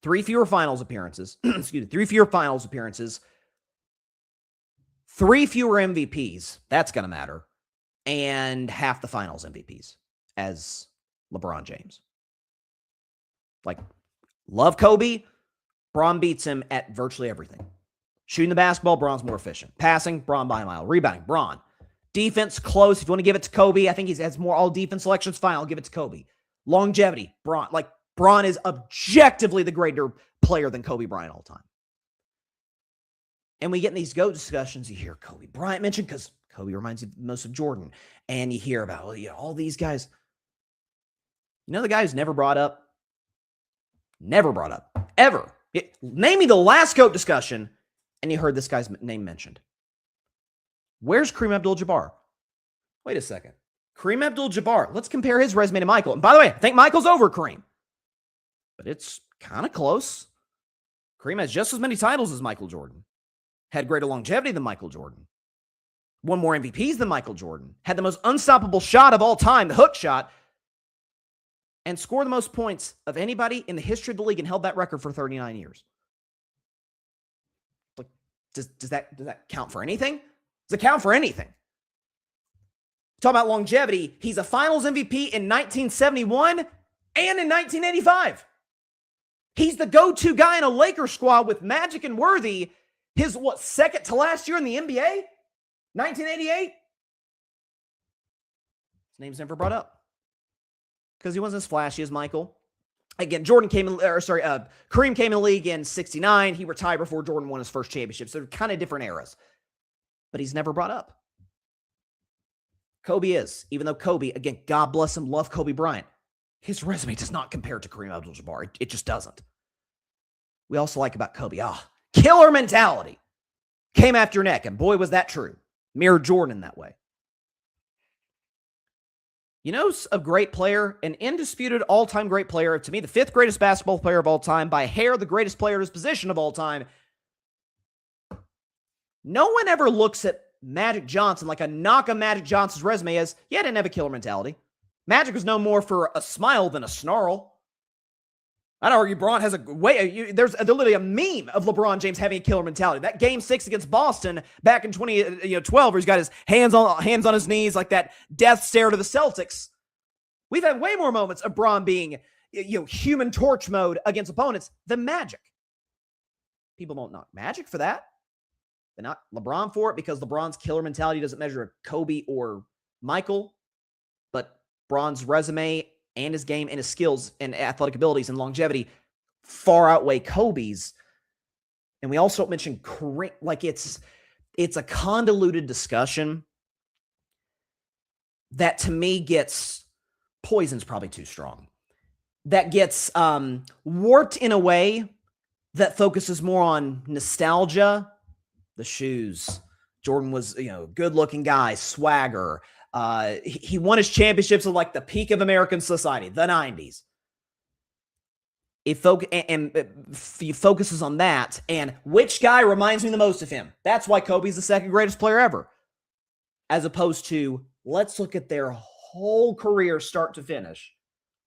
3 fewer finals appearances. Excuse me, 3 fewer finals appearances. 3 fewer MVPs. That's going to matter. And half the finals MVPs as LeBron James. Like, love Kobe. Bron beats him at virtually everything. Shooting the basketball, Bron's more efficient. Passing, Bron by a mile. Rebounding, Bron. Defense, close. If you want to give it to Kobe, I think he has more all-defense selections. Fine, I'll give it to Kobe. Longevity, Bron. Like, Bron is objectively the greater player than Kobe Bryant all time. And we get in these GOAT discussions. You hear Kobe Bryant mentioned because Kobe reminds you most of Jordan. And you hear about, well, you know, all these guys. You know the guy who's never brought up? Never brought up. Ever. Name me the last GOAT discussion, and you heard this guy's name mentioned. Where's Kareem Abdul-Jabbar? Wait a second. Kareem Abdul-Jabbar. Let's compare his resume to Michael. And by the way, I think Michael's over Kareem. But it's kind of close. Kareem has just as many titles as Michael Jordan. Had greater longevity than Michael Jordan. Won more MVPs than Michael Jordan. Had the most unstoppable shot of all time, the hook shot. And scored the most points of anybody in the history of the league and held that record for 39 years. Like, does that count for anything? Does it count for anything? Talk about longevity. He's a finals MVP in 1971 and in 1985. He's the go-to guy in a Lakers squad with Magic and Worthy. His, second to last year in the NBA? 1988? His name's never brought up. Because he wasn't as flashy as Michael. Again, Kareem came in the league in 69. He retired before Jordan won his first championship. So they're kind of different eras. But he's never brought up. Kobe is. Even though Kobe, again, God bless him, love Kobe Bryant. His resume does not compare to Kareem Abdul-Jabbar. It just doesn't. We also like about Kobe, killer mentality. Came after your neck, and boy, was that true. Mirrored Jordan in that way. You know, a great player, an indisputed all-time great player, to me, the 5th greatest basketball player of all time, by a hair, the greatest player in his position of all time. No one ever looks at Magic Johnson like a knock on Magic Johnson's resume as, yeah, didn't have a killer mentality. Magic was no more for a smile than a snarl. I'd argue Bron has there's literally a meme of LeBron James having a killer mentality. That game 6 against Boston back in 2012, where he's got his hands on his knees like that death stare to the Celtics. We've had way more moments of Bron being, human torch mode against opponents than Magic. People don't knock Magic for that. They knock LeBron for it because LeBron's killer mentality doesn't measure Kobe or Michael, but Bron's resume and his game and his skills and athletic abilities and longevity far outweigh Kobe's. And we also mentioned Kareem, like it's a convoluted discussion that to me gets, poison's probably too strong, that gets warped in a way that focuses more on nostalgia, the shoes. Jordan was, good looking guy, swagger. He won his championships at like the peak of American society, the 90s. It focuses on that and which guy reminds me the most of him. That's why Kobe's the 2nd greatest player ever. As opposed to, let's look at their whole career start to finish.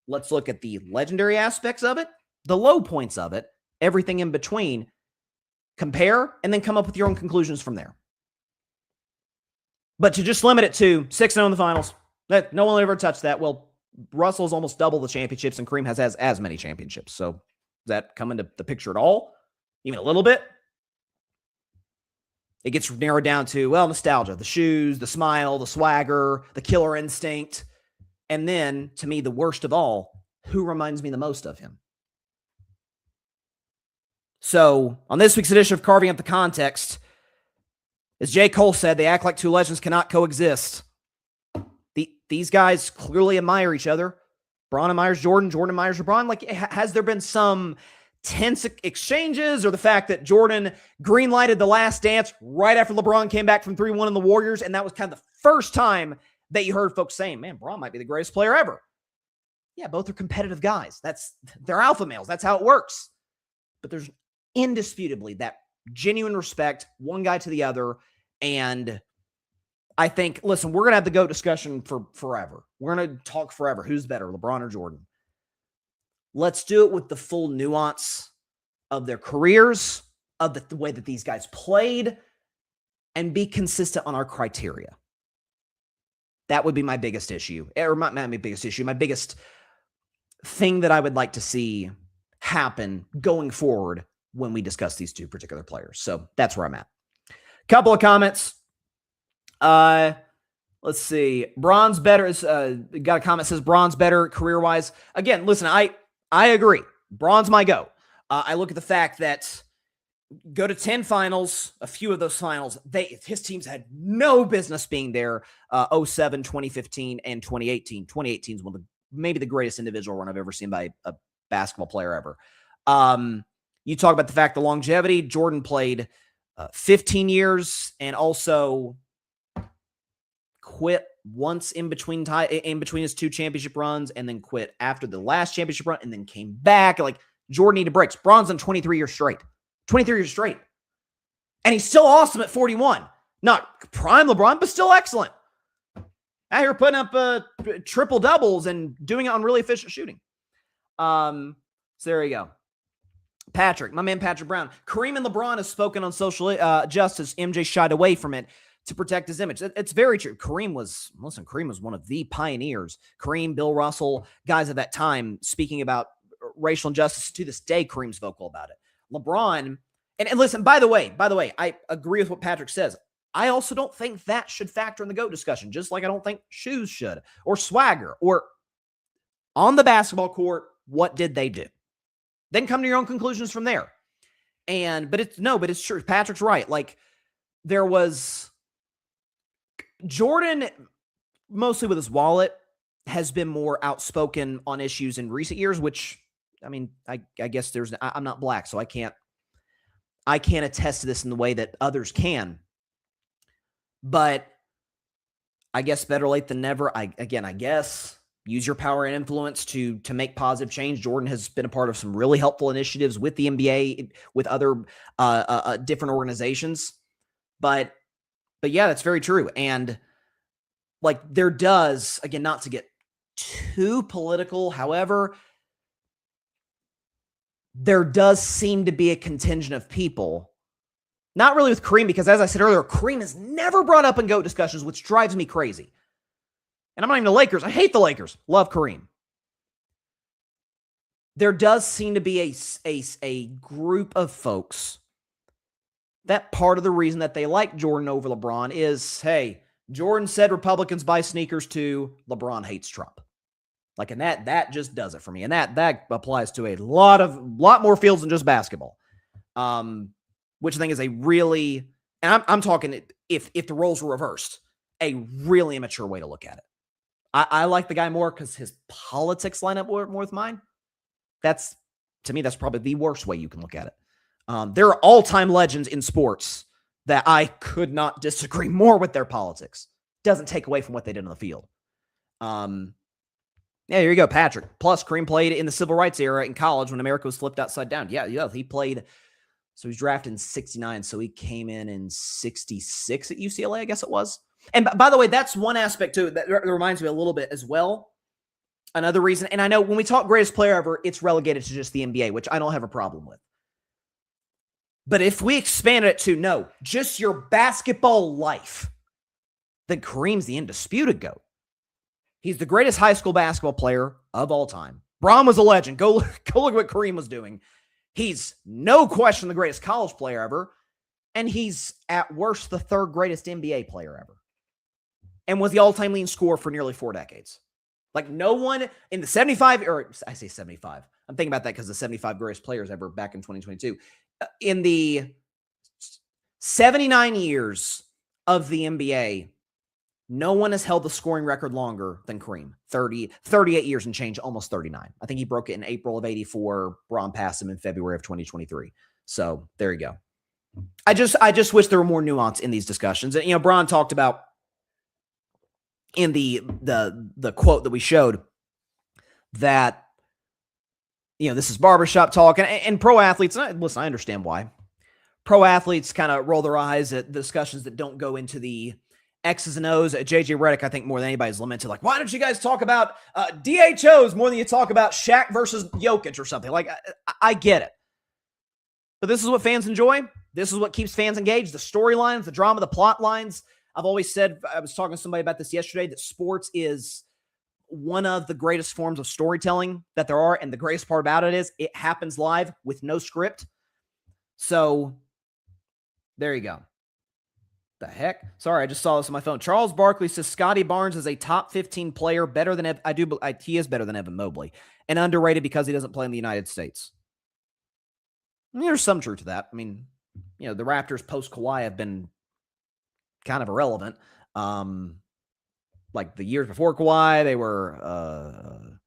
Let's look at the legendary aspects of it, the low points of it, everything in between. Compare, and then come up with your own conclusions from there. But to just limit it to 6-0 in the finals, no one will ever touch that. Well, Russell's almost double the championships, and Kareem has as many championships. So does that come into the picture at all? Even a little bit? It gets narrowed down to, nostalgia, the shoes, the smile, the swagger, the killer instinct. And then, to me, the worst of all, who reminds me the most of him? So, on this week's edition of Carving Up the Context, as J. Cole said, they act like two legends cannot coexist. These guys clearly admire each other. Bron admires Jordan. Jordan admires LeBron. Like, has there been some tense exchanges, or the fact that Jordan green-lighted the last dance right after LeBron came back from 3-1 in the Warriors, and that was kind of the first time that you heard folks saying, man, Bron might be the greatest player ever. Yeah, both are competitive guys. They're alpha males. That's how it works. But there's indisputably that genuine respect, one guy to the other. And I think, listen, we're going to have the GOAT discussion for forever. We're going to talk forever. Who's better, LeBron or Jordan? Let's do it with the full nuance of their careers, of the way that these guys played, and be consistent on our criteria. That would be my biggest issue. Or not my biggest issue, my biggest thing that I would like to see happen going forward when we discuss these two particular players. So that's where I'm at. Couple of comments. Let's see. Bron's better. Got a comment that says Bron's better career-wise. Again, listen, I agree. Bron's my go. I look at the fact that go to 10 finals, a few of those finals, his teams had no business being there. 07, 2015, and 2018. 2018 is one of maybe the greatest individual run I've ever seen by a basketball player ever. You talk about the fact the longevity. Jordan played 15 years and also quit once in between his two championship runs, and then quit after the last championship run, and then came back. Like, Jordan needed breaks. Bron's on 23 years straight. 23 years straight. And he's still awesome at 41. Not prime LeBron, but still excellent. Out here putting up triple doubles and doing it on really efficient shooting. So there you go. Patrick, my man Patrick Brown. Kareem and LeBron have spoken on social justice. MJ shied away from it to protect his image. It's very true. Kareem was one of the pioneers. Kareem, Bill Russell, guys at that time speaking about racial injustice. To this day, Kareem's vocal about it. LeBron, and listen, by the way, I agree with what Patrick says. I also don't think that should factor in the GOAT discussion, just like I don't think shoes should, or swagger, or on the basketball court, what did they do? Then come to your own conclusions from there. But it's true. Patrick's right. Like, there was Jordan, mostly with his wallet, has been more outspoken on issues in recent years, which, I mean, I guess I'm not black, so I can't attest to this in the way that others can. But I guess better late than never. I guess use your power and influence to make positive change. Jordan has been a part of some really helpful initiatives with the NBA, with other different organizations. But yeah, that's very true. And like, there does, again, not to get too political, however, there does seem to be a contingent of people, not really with Kareem, because as I said earlier, Kareem is never brought up in GOAT discussions, which drives me crazy. And I'm not even the Lakers. I hate the Lakers. Love Kareem. There does seem to be a group of folks that part of the reason that they like Jordan over LeBron is, hey, Jordan said Republicans buy sneakers too. LeBron hates Trump. Like, and that just does it for me. And that applies to a lot more fields than just basketball. Which I think is a really, and I'm talking if the roles were reversed, a really immature way to look at it. I like the guy more because his politics line up more with mine. To me, that's probably the worst way you can look at it. There are all-time legends in sports that I could not disagree more with their politics. Doesn't take away from what they did on the field. Yeah, here you go, Patrick. Plus, Kareem played in the civil rights era in college when America was flipped upside down. Yeah, he played. So he's drafted in 69, so he came in 66 at UCLA, I guess it was. And by the way, that's one aspect, too, that reminds me a little bit as well. Another reason, and I know when we talk greatest player ever, it's relegated to just the NBA, which I don't have a problem with. But if we expand it to, just your basketball life, then Kareem's the indisputed GOAT. He's the greatest high school basketball player of all time. Bron was a legend. Go look at what Kareem was doing. He's no question the greatest college player ever. And he's at worst the third greatest NBA player ever. And was the all-time leading scorer for nearly 4 decades. Like, no one in the 75, or I say 75. I'm thinking about that because the 75 greatest players ever back in 2022. In the 79 years of the NBA, no one has held the scoring record longer than Kareem. 38 years and change, almost 39. I think he broke it in April of 84. Bron passed him in February of 2023. So there you go. I just wish there were more nuance in these discussions. And, Bron talked about in the quote that we showed that, this is barbershop talk and pro athletes. And listen, I understand why. Pro athletes kind of roll their eyes at the discussions that don't go into the X's and O's. JJ Redick, I think more than anybody's lamented, like, why don't you guys talk about DHOs more than you talk about Shaq versus Jokic or something? Like, I get it. But this is what fans enjoy. This is what keeps fans engaged. The storylines, the drama, the plot lines. I've always said, I was talking to somebody about this yesterday, that sports is one of the greatest forms of storytelling that there are. And the greatest part about it is it happens live with no script. So there you go. The heck? Sorry, I just saw this on my phone. Charles Barkley says Scotty Barnes is a top 15 player, better than he is better than Evan Mobley, and underrated because he doesn't play in the United States. I mean, there's some truth to that. I mean, the Raptors post Kawhi have been kind of irrelevant. Like the years before Kawhi, they were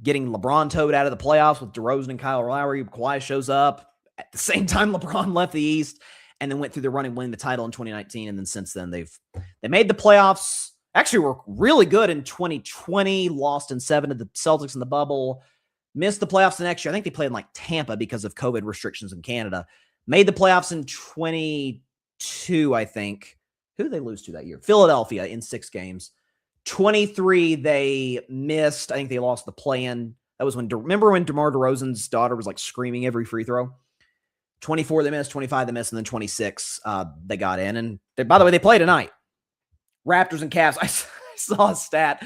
getting LeBron towed out of the playoffs with DeRozan and Kyle Lowry. Kawhi shows up at the same time LeBron left the East, and then went through the running, winning the title in 2019. And then since then, they made the playoffs. Actually, were really good in 2020, lost in 7 to the Celtics in the bubble, missed the playoffs the next year. I think they played in like Tampa because of COVID restrictions in Canada. Made the playoffs in 22, I think. Who did they lose to that year? Philadelphia in 6 games. 23, they missed. I think they lost the play-in. That was remember when DeMar DeRozan's daughter was like screaming every free throw? 24, they missed. 25, they missed. And then 26, they got in. And by the way, they play tonight. Raptors and Cavs. I saw a stat.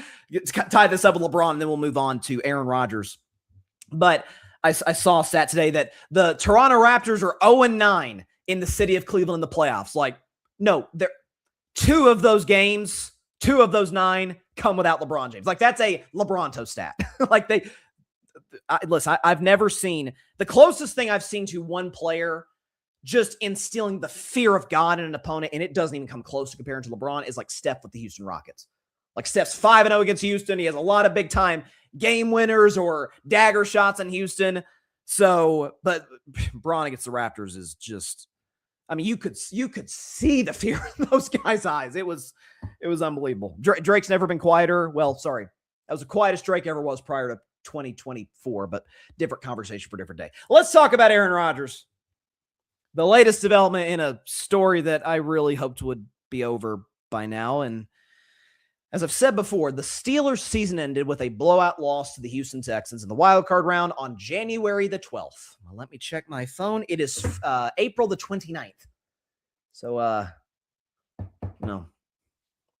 Tie this up with LeBron, and then we'll move on to Aaron Rodgers. But I saw a stat today that the Toronto Raptors are 0-9 in the city of Cleveland in the playoffs. Like, no, 2 of those games, 2 of those 9 come without LeBron James. Like, that's a LeBronto stat. Like, listen, I've never seen the closest thing I've seen to one player just instilling the fear of God in an opponent, and it doesn't even come close to comparing to LeBron, is like Steph with the Houston Rockets. Like, Steph's 5-0 against Houston. He has a lot of big time game winners or dagger shots in Houston. So, but Bron against the Raptors is just, I mean, you could see the fear in those guys' eyes. It was unbelievable. Drake's never been quieter. Well, sorry. That was the quietest Drake ever was prior to 2024, but different conversation for a different day. Let's talk about Aaron Rodgers. The latest development in a story that I really hoped would be over by now. And as I've said before, the Steelers' season ended with a blowout loss to the Houston Texans in the wildcard round on January the 12th. Well, let me check my phone. It is April the 29th. So,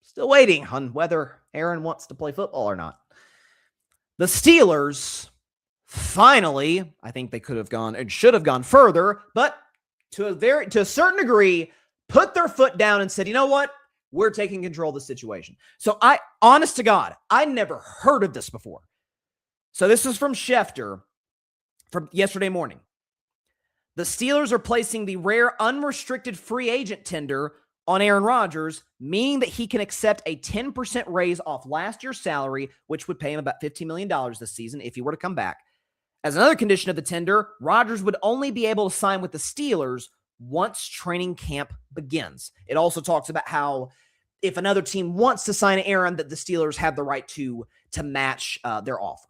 still waiting on whether Aaron wants to play football or not. The Steelers finally, I think they could have gone and should have gone further, but to a certain degree, put their foot down and said, you know what? We're taking control of the situation. So honest to God, I never heard of this before. So this is from Schefter from yesterday morning. The Steelers are placing the rare unrestricted free agent tender on Aaron Rodgers, meaning that he can accept a 10% raise off last year's salary, which would pay him about $15 million this season if he were to come back. As another condition of the tender, Rodgers would only be able to sign with the Steelers once training camp begins. It also talks about how if another team wants to sign Aaron, that the Steelers have the right to match their offer.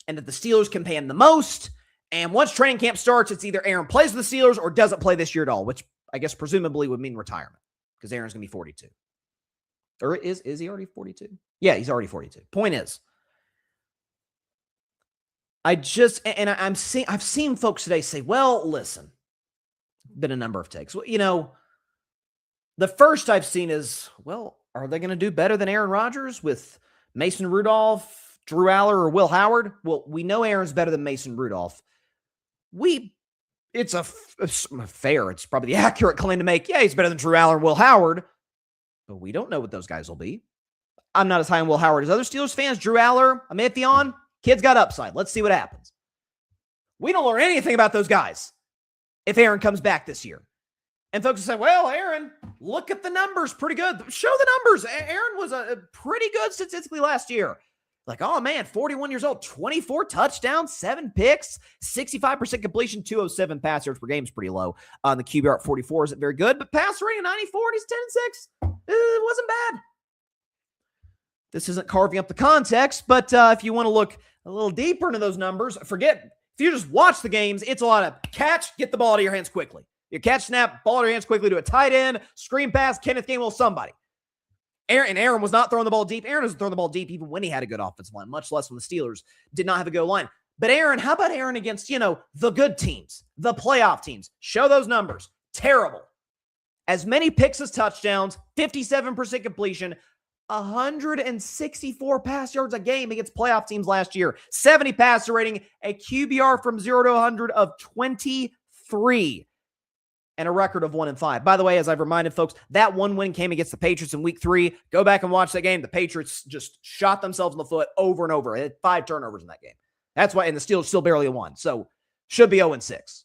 And that the Steelers can pay him the most. And once training camp starts, it's either Aaron plays with the Steelers or doesn't play this year at all, which I guess presumably would mean retirement because Aaron's going to be 42. Or is he already 42? Yeah, he's already 42. Point is, I've seen folks today say, well, listen, been a number of takes. Well, the first I've seen is, well, are they going to do better than Aaron Rodgers with Mason Rudolph, Drew Aller, or Will Howard? Well, we know Aaron's better than Mason Rudolph. It's it's probably the accurate claim to make. Yeah, he's better than Drew Aller and Will Howard, but we don't know what those guys will be. I'm not as high on Will Howard as other Steelers fans. Drew Aller, I'm Amphion. Kid's got upside. Let's see what happens. We don't learn anything about those guys if Aaron comes back this year. And folks say, well, Aaron, look at the numbers. Pretty good. Show the numbers. Aaron was a pretty good statistically last year. Like, oh, man, 41 years old, 24 touchdowns, 7 picks, 65% completion, 207 pass yards per game is pretty low. On the QBR at 44 isn't very good, but pass rating 94 and he's 10-6. It wasn't bad. This isn't carving up the context, but if you want to look a little deeper into those numbers, if you just watch the games, it's a lot of catch, get the ball out of your hands quickly. You catch, snap, ball out of your hands quickly to a tight end, screen pass, Kenneth Gainwell, somebody. Aaron was not throwing the ball deep. Aaron doesn't throw the ball deep even when he had a good offensive line, much less when the Steelers did not have a good line. But Aaron, how about Aaron against, the good teams, the playoff teams? Show those numbers. Terrible. As many picks as touchdowns, 57% completion, 164 pass yards a game against playoff teams last year, 70 passer rating, a QBR from 0 to 100 of 23, and a record of 1-5. By the way, as I've reminded folks, that one win came against the Patriots in week 3. Go back and watch that game. The Patriots just shot themselves in the foot over and over. They had 5 turnovers in that game. That's why, and the Steelers still barely won. So should be 0-6.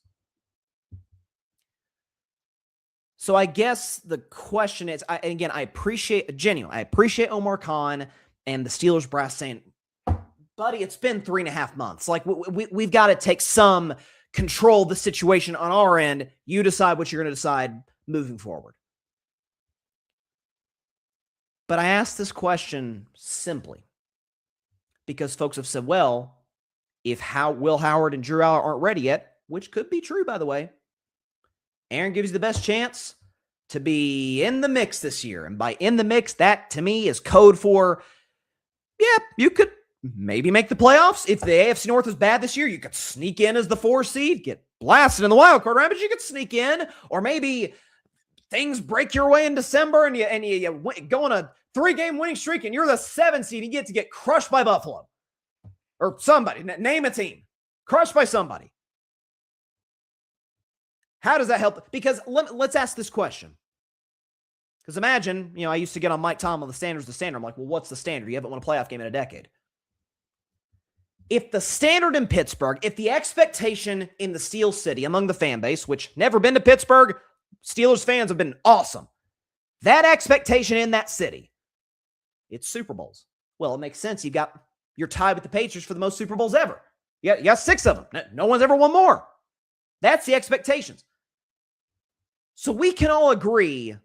So I guess the question is, I appreciate Omar Khan and the Steelers brass saying, buddy, it's been 3.5 months. Like, we've got to take some control of the situation on our end. You decide what you're going to decide moving forward. But I asked this question simply because folks have said, well, if Will Howard and Drew Aller aren't ready yet, which could be true, by the way, Aaron gives you the best chance to be in the mix this year. And by in the mix, that to me is code for, you could maybe make the playoffs. If the AFC North is bad this year, you could sneak in as the 4 seed, get blasted in the wild card round, but you could sneak in. Or maybe things break your way in December and you go on a 3-game winning streak and you're the 7 seed and you get to get crushed by Buffalo. Or somebody, name a team. Crushed by somebody. How does that help? Because let's ask this question. Because imagine, I used to get on Mike Tomlin, the standard's the standard. I'm like, well, what's the standard? You haven't won a playoff game in a decade. If the standard in Pittsburgh, if the expectation in the Steel City among the fan base, which never been to Pittsburgh, Steelers fans have been awesome. That expectation in that city, it's Super Bowls. Well, it makes sense. You're tied with the Patriots for the most Super Bowls ever. You got 6 of them. No one's ever won more. That's the expectations. So we can all agree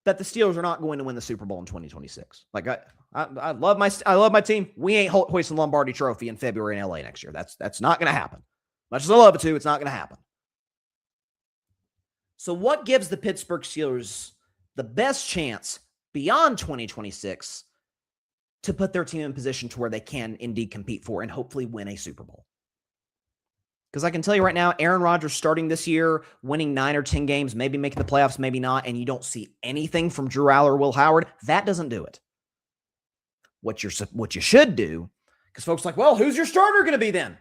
that the Steelers are not going to win the Super Bowl in 2026. Like I love my team. We ain't hoisting Lombardi Trophy in February in LA next year. That's not going to happen. Much as I love it to, it's not going to happen. So what gives the Pittsburgh Steelers the best chance beyond 2026 to put their team in position to where they can indeed compete for and hopefully win a Super Bowl? Because I can tell you right now, Aaron Rodgers starting this year, winning 9 or 10 games, maybe making the playoffs, maybe not, and you don't see anything from Drew Aller or Will Howard, that doesn't do it. What you should do, because folks are like, well, who's your starter going to be then?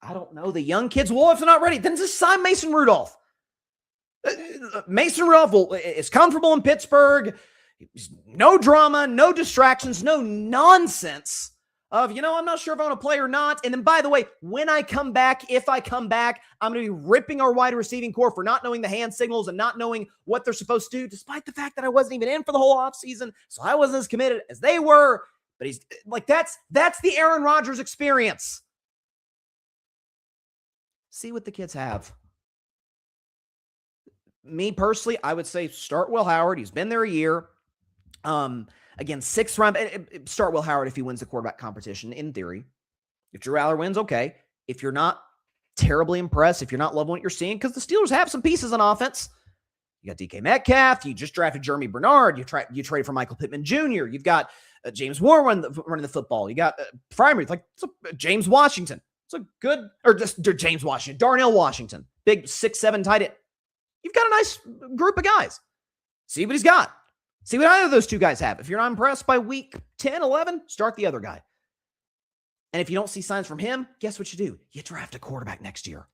I don't know. The young kids, well, if they're not ready, then just sign Mason Rudolph. Mason Rudolph is comfortable in Pittsburgh. No drama, no distractions, no nonsense of, I'm not sure if I want to play or not. And then, by the way, when I come back, if I come back, I'm going to be ripping our wide receiving core for not knowing the hand signals and not knowing what they're supposed to do, despite the fact that I wasn't even in for the whole offseason, so I wasn't as committed as they were. But he's like, that's the Aaron Rodgers experience. See what the kids have. Me personally, I would say start Will Howard. He's been there a year. Again, 6th round, start Will Howard if he wins the quarterback competition, in theory. If Drew Aller wins, okay. If you're not terribly impressed, if you're not loving what you're seeing, because the Steelers have some pieces on offense. You got DK Metcalf. You just drafted Jeremy Bernard. You traded for Michael Pittman Jr. You've got James Warren running the football. You got James Washington. It's a good, or just James Washington, Darnell Washington, big 6'7" tight end. You've got a nice group of guys. See what he's got. See what either of those two guys have. If you're not impressed by week 10, 11, start the other guy. And if you don't see signs from him, guess what you do? You draft a quarterback next year.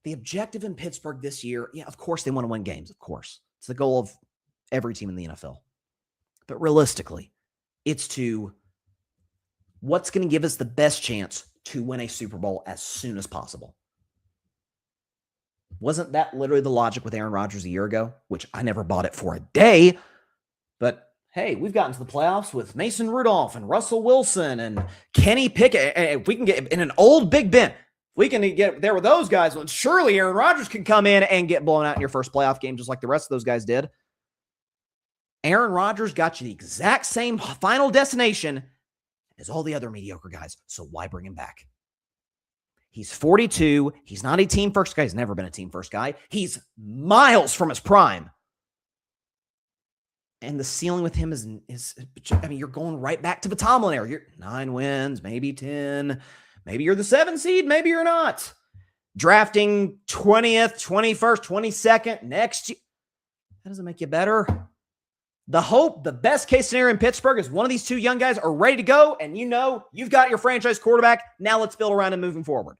The objective in Pittsburgh this year, of course they want to win games, of course. It's the goal of every team in the NFL. But realistically, it's to what's going to give us the best chance to win a Super Bowl as soon as possible. Wasn't that literally the logic with Aaron Rodgers a year ago? Which I never bought it for a day. But hey, we've gotten to the playoffs with Mason Rudolph and Russell Wilson and Kenny Pickett. If we can get in an old Big Ben, if we can get there with those guys, well, surely Aaron Rodgers can come in and get blown out in your first playoff game just like the rest of those guys did. Aaron Rodgers got you the exact same final destination as all the other mediocre guys. So why bring him back? He's 42. He's not a team first guy. He's never been a team first guy. He's miles from his prime. And the ceiling with him is you're going right back to the Tomlin era. You're 9 wins, maybe 10, Maybe you're the 7 seed, maybe you're not. Drafting 20th, 21st, 22nd next year. That doesn't make you better. The hope, the best case scenario in Pittsburgh is one of these two young guys are ready to go, and you've got your franchise quarterback. Now let's build around him moving forward.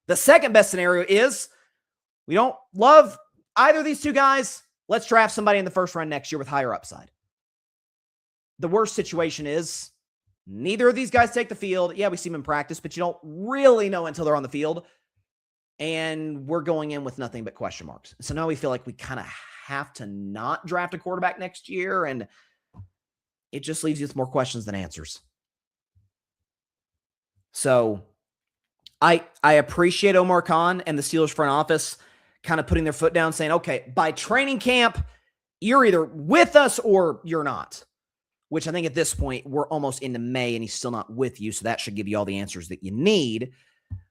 The second best scenario is we don't love either of these two guys. Let's draft somebody in the first round next year with higher upside. The worst situation is neither of these guys take the field. Yeah, we see them in practice, but you don't really know until they're on the field. And we're going in with nothing but question marks. So now we feel like we kind of have to not draft a quarterback next year, and it just leaves you with more questions than answers. So I appreciate Omar Khan and the Steelers front office kind of putting their foot down, saying, okay, by training camp, you're either with us or you're not, which I think at this point we're almost into May and he's still not with you. So that should give you all the answers that you need.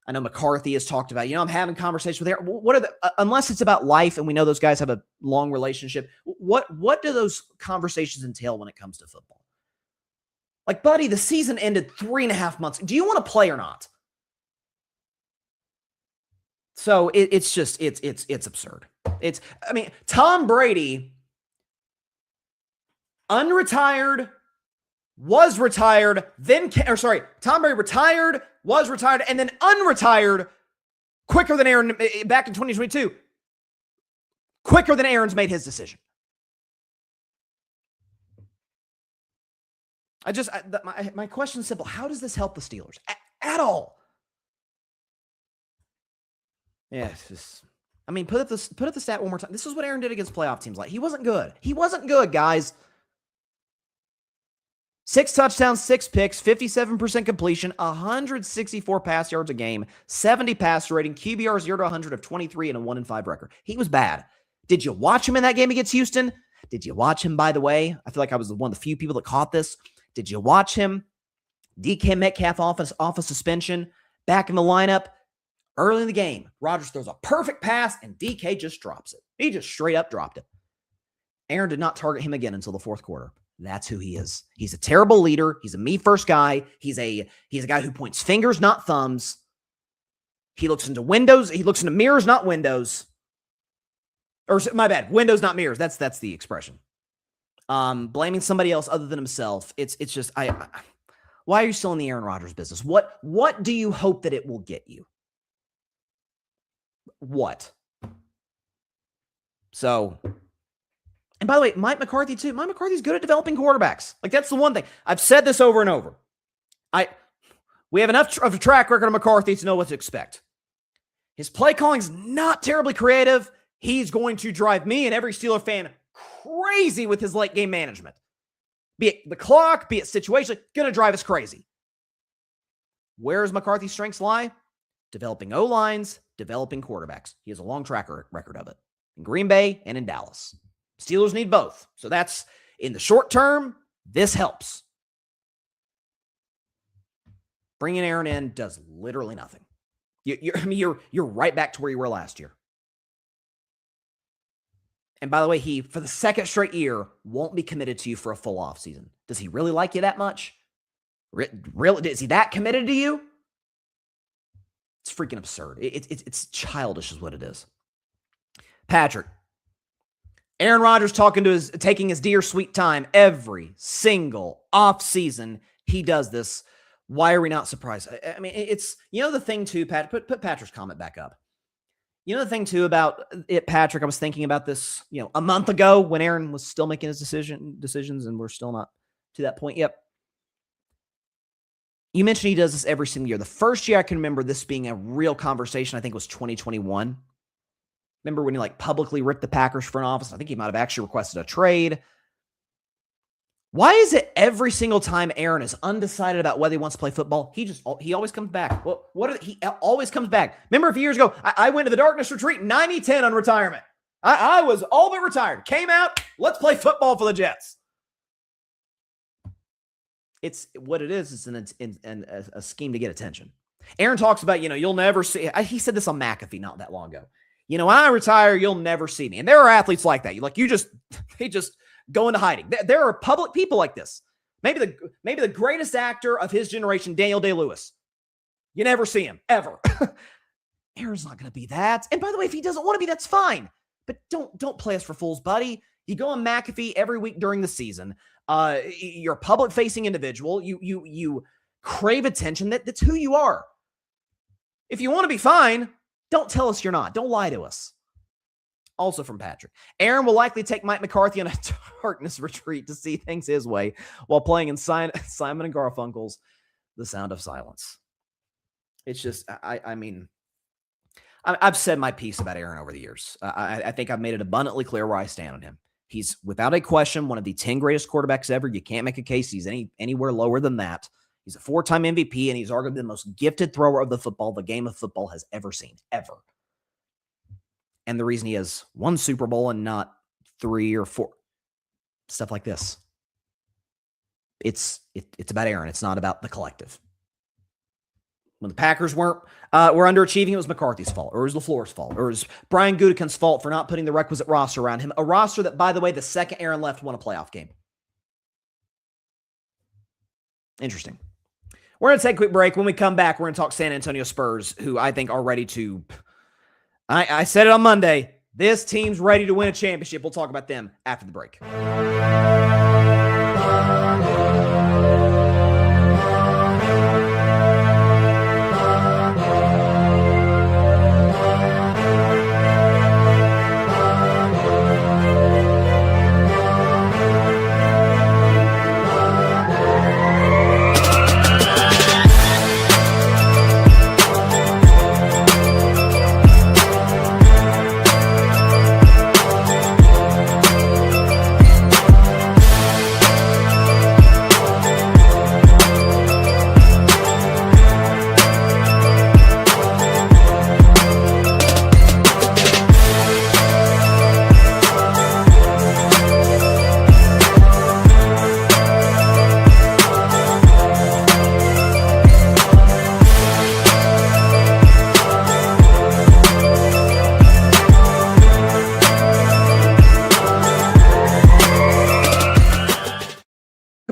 I know McCarthy has talked about, I'm having conversations with Aaron. What are unless it's about life and we know those guys have a long relationship, what do those conversations entail when it comes to football? Like, buddy, the season ended 3.5 months. Do you want to play or not? So it's absurd. Tom Brady, unretired, was retired, Tom Brady retired, was retired, and then unretired quicker than Aaron back in 2022. Quicker than Aaron's made his decision. My question is simple. How does this help the Steelers? At all. Yeah, it's just, put up the stat one more time. This is what Aaron did against playoff teams. Like, he wasn't good. He wasn't good, guys. 6 touchdowns, 6 picks, 57% completion, 164 pass yards a game, 70 passer rating, QBR 0 to 100 of 23 and a 1-5 record. He was bad. Did you watch him in that game against Houston? Did you watch him, by the way? I feel like I was one of the few people that caught this. Did you watch him? DK Metcalf off a suspension, back in the lineup. Early in the game, Rodgers throws a perfect pass, and DK just drops it. He just straight up dropped it. Aaron did not target him again until the fourth quarter. That's who he is. He's a terrible leader. He's a me-first guy. He's a guy who points fingers, not thumbs. He looks into windows. He looks into mirrors, not windows. Or, my bad, windows, not mirrors. That's the expression. Blaming somebody else other than himself. It's just, why are you still in the Aaron Rodgers business? What do you hope that it will get you? What? So, and by the way, Mike McCarthy too. Mike McCarthy's good at developing quarterbacks. Like, that's the one thing. I've said this over and over. We have enough of a track record of McCarthy to know what to expect. His play calling's not terribly creative. He's going to drive me and every Steeler fan crazy with his late game management. Be it the clock, be it situation, going to drive us crazy. Where does McCarthy's strengths lie? Developing O-lines, developing quarterbacks. He has a long track record of it in Green Bay and in Dallas. Steelers need both. So that's, in the short term, this helps. Bringing Aaron in does literally nothing. You're right back to where you were last year. And by the way, he, for the second straight year, won't be committed to you for a full offseason. Does he really like you that much? Really? Is he that committed to you? It's freaking absurd. It's childish is what it is. Patrick. Aaron Rodgers taking his dear sweet time every single offseason. He does this. Why are we not surprised? It's, the thing too, Pat, put Patrick's comment back up. The thing too about it, Patrick, I was thinking about this, a month ago when Aaron was still making his decisions and we're still not to that point. Yep. You mentioned he does this every single year. The first year I can remember this being a real conversation, I think, was 2021. Remember when he publicly ripped the Packers front office? I think he might have actually requested a trade. Why is it every single time Aaron is undecided about whether he wants to play football, he always comes back? Well, he always comes back. Remember a few years ago, I went to the darkness retreat, 90-10 on retirement. I was all but retired. Came out, let's play football for the Jets. It's what it is. It's a scheme to get attention. Aaron talks about, you'll never see. He said this on McAfee not that long ago. When I retire, you'll never see me. And there are athletes like that. They just go into hiding. There are public people like this. Maybe the greatest actor of his generation, Daniel Day-Lewis. You never see him, ever. Aaron's not going to be that. And by the way, if he doesn't want to be, that's fine. But don't play us for fools, buddy. You go on McAfee every week during the season. You're a public-facing individual. You crave attention. That's who you are. If you want to be fine, don't tell us you're not. Don't lie to us. Also from Patrick. Aaron will likely take Mike McCarthy on a darkness retreat to see things his way while playing in Simon and Garfunkel's The Sound of Silence. It's just, I've said my piece about Aaron over the years. I think I've made it abundantly clear where I stand on him. He's, without a question, one of the 10 greatest quarterbacks ever. You can't make a case he's anywhere lower than that. He's a 4-time MVP, and he's arguably the most gifted thrower of the football the game of football has ever seen, ever. And the reason he has 1 Super Bowl and not 3 or 4, stuff like this. It's about Aaron. It's not about the collective. When the Packers were underachieving, it was McCarthy's fault, or it was LaFleur's fault, or it was Brian Gutekunst's fault for not putting the requisite roster around him. A roster that, by the way, the second Aaron left won a playoff game. Interesting. We're going to take a quick break. When we come back, we're going to talk San Antonio Spurs, who I think are ready to... I said it on Monday. This team's ready to win a championship. We'll talk about them after the break.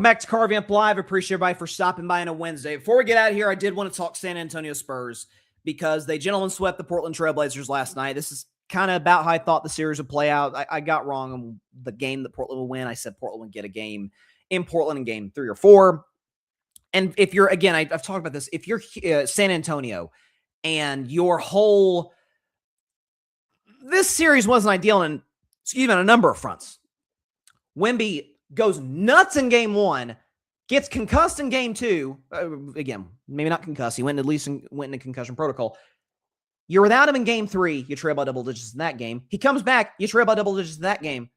Back to Carving Up Live. Appreciate everybody for stopping by on a Wednesday. Before we get out of here, I did want to talk San Antonio Spurs because they gentlemen swept the Portland Trailblazers last night. This is kind of about how I thought the series would play out. I got wrong on the game that Portland would win. I said Portland would get a game in Portland in game 3 or 4. And if you're, again, I've talked about this, if you're San Antonio and your whole, this series wasn't ideal on a number of fronts. Wemby goes nuts in game 1, gets concussed in game 2. Again, maybe not concussed. He went into concussion protocol. You're without him in game 3. You trail by double digits in that game. He comes back. You trail by double digits in that game.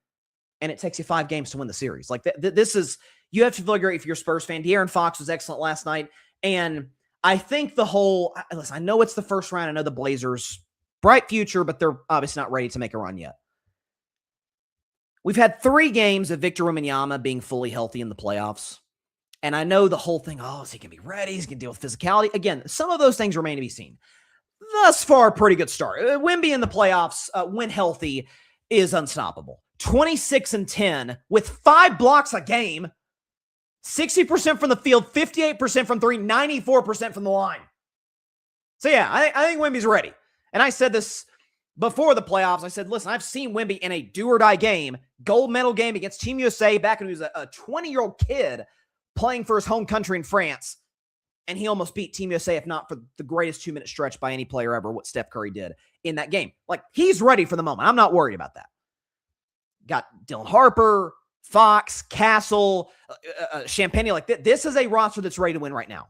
And it takes you 5 games to win the series. Like this is, you have to feel great if you're a Spurs fan. De'Aaron Fox was excellent last night. And I think listen, I know it's the first round. I know the Blazers, bright future, but they're obviously not ready to make a run yet. We've had 3 games of Victor Wembanyama being fully healthy in the playoffs. And I know the whole thing, is he going to be ready? He's going to deal with physicality. Again, some of those things remain to be seen. Thus far, pretty good start. Wemby in the playoffs, when healthy, is unstoppable. 26-10 with 5 blocks a game, 60% from the field, 58% from 3, 94% from the line. So yeah, I think Wemby's ready. And I said this before the playoffs. I said, listen, I've seen Wemby in a do-or-die game, gold medal game against Team USA back when he was a 20-year-old kid playing for his home country in France. And he almost beat Team USA, if not for the greatest 2-minute stretch by any player ever, what Steph Curry did in that game. Like, he's ready for the moment. I'm not worried about that. Got Dylan Harper, Fox, Castle, Champagne. Like, this is a roster that's ready to win right now.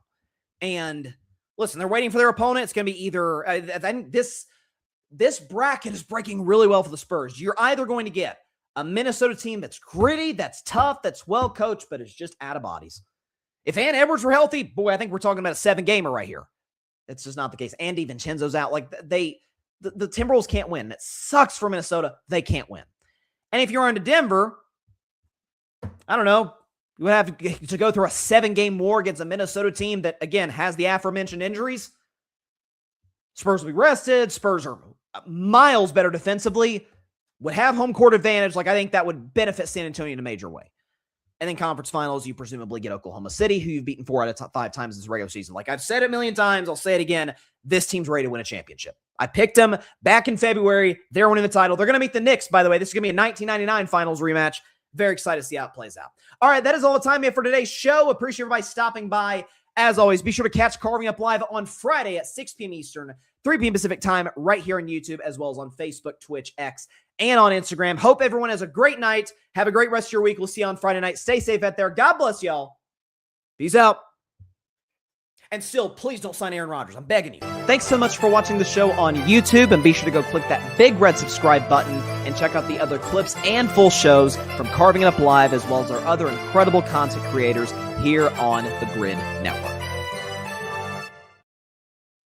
And listen, they're waiting for their opponent. It's going to be either, I think this bracket is breaking really well for the Spurs. You're either going to get a Minnesota team that's gritty, that's tough, that's well coached, but it's just out of bodies. If Ant Edwards were healthy, boy, I think we're talking about a 7-gamer right here. It's just not the case. Andy Vincenzo's out. Like, the Timberwolves can't win. That sucks for Minnesota. They can't win. And if you're on to Denver, I don't know, you would have to go through a 7-game war against a Minnesota team that, again, has the aforementioned injuries. Spurs will be rested. Spurs are miles better defensively, would have home court advantage. Like, I think that would benefit San Antonio in a major way. And then conference finals, you presumably get Oklahoma City, who you've beaten 4 out of 5 times this regular season. Like I've said a million times, I'll say it again. This team's ready to win a championship. I picked them back in February. They're winning the title. They're going to meet the Knicks, by the way. This is going to be a 1999 finals rematch. Very excited to see how it plays out. All right, that is all the time we have for today's show. Appreciate everybody stopping by. As always, be sure to catch Carving Up Live on Friday at 6 p.m. Eastern, 3 p.m. Pacific time, right here on YouTube, as well as on Facebook, Twitch, X, and on Instagram. Hope everyone has a great night. Have a great rest of your week. We'll see you on Friday night. Stay safe out there. God bless y'all. Peace out. And still, please don't sign Aaron Rodgers. I'm begging you. Thanks so much for watching the show on YouTube, and be sure to go click that big red subscribe button and check out the other clips and full shows from Carving It Up Live, as well as our other incredible content creators here on the Grid Network.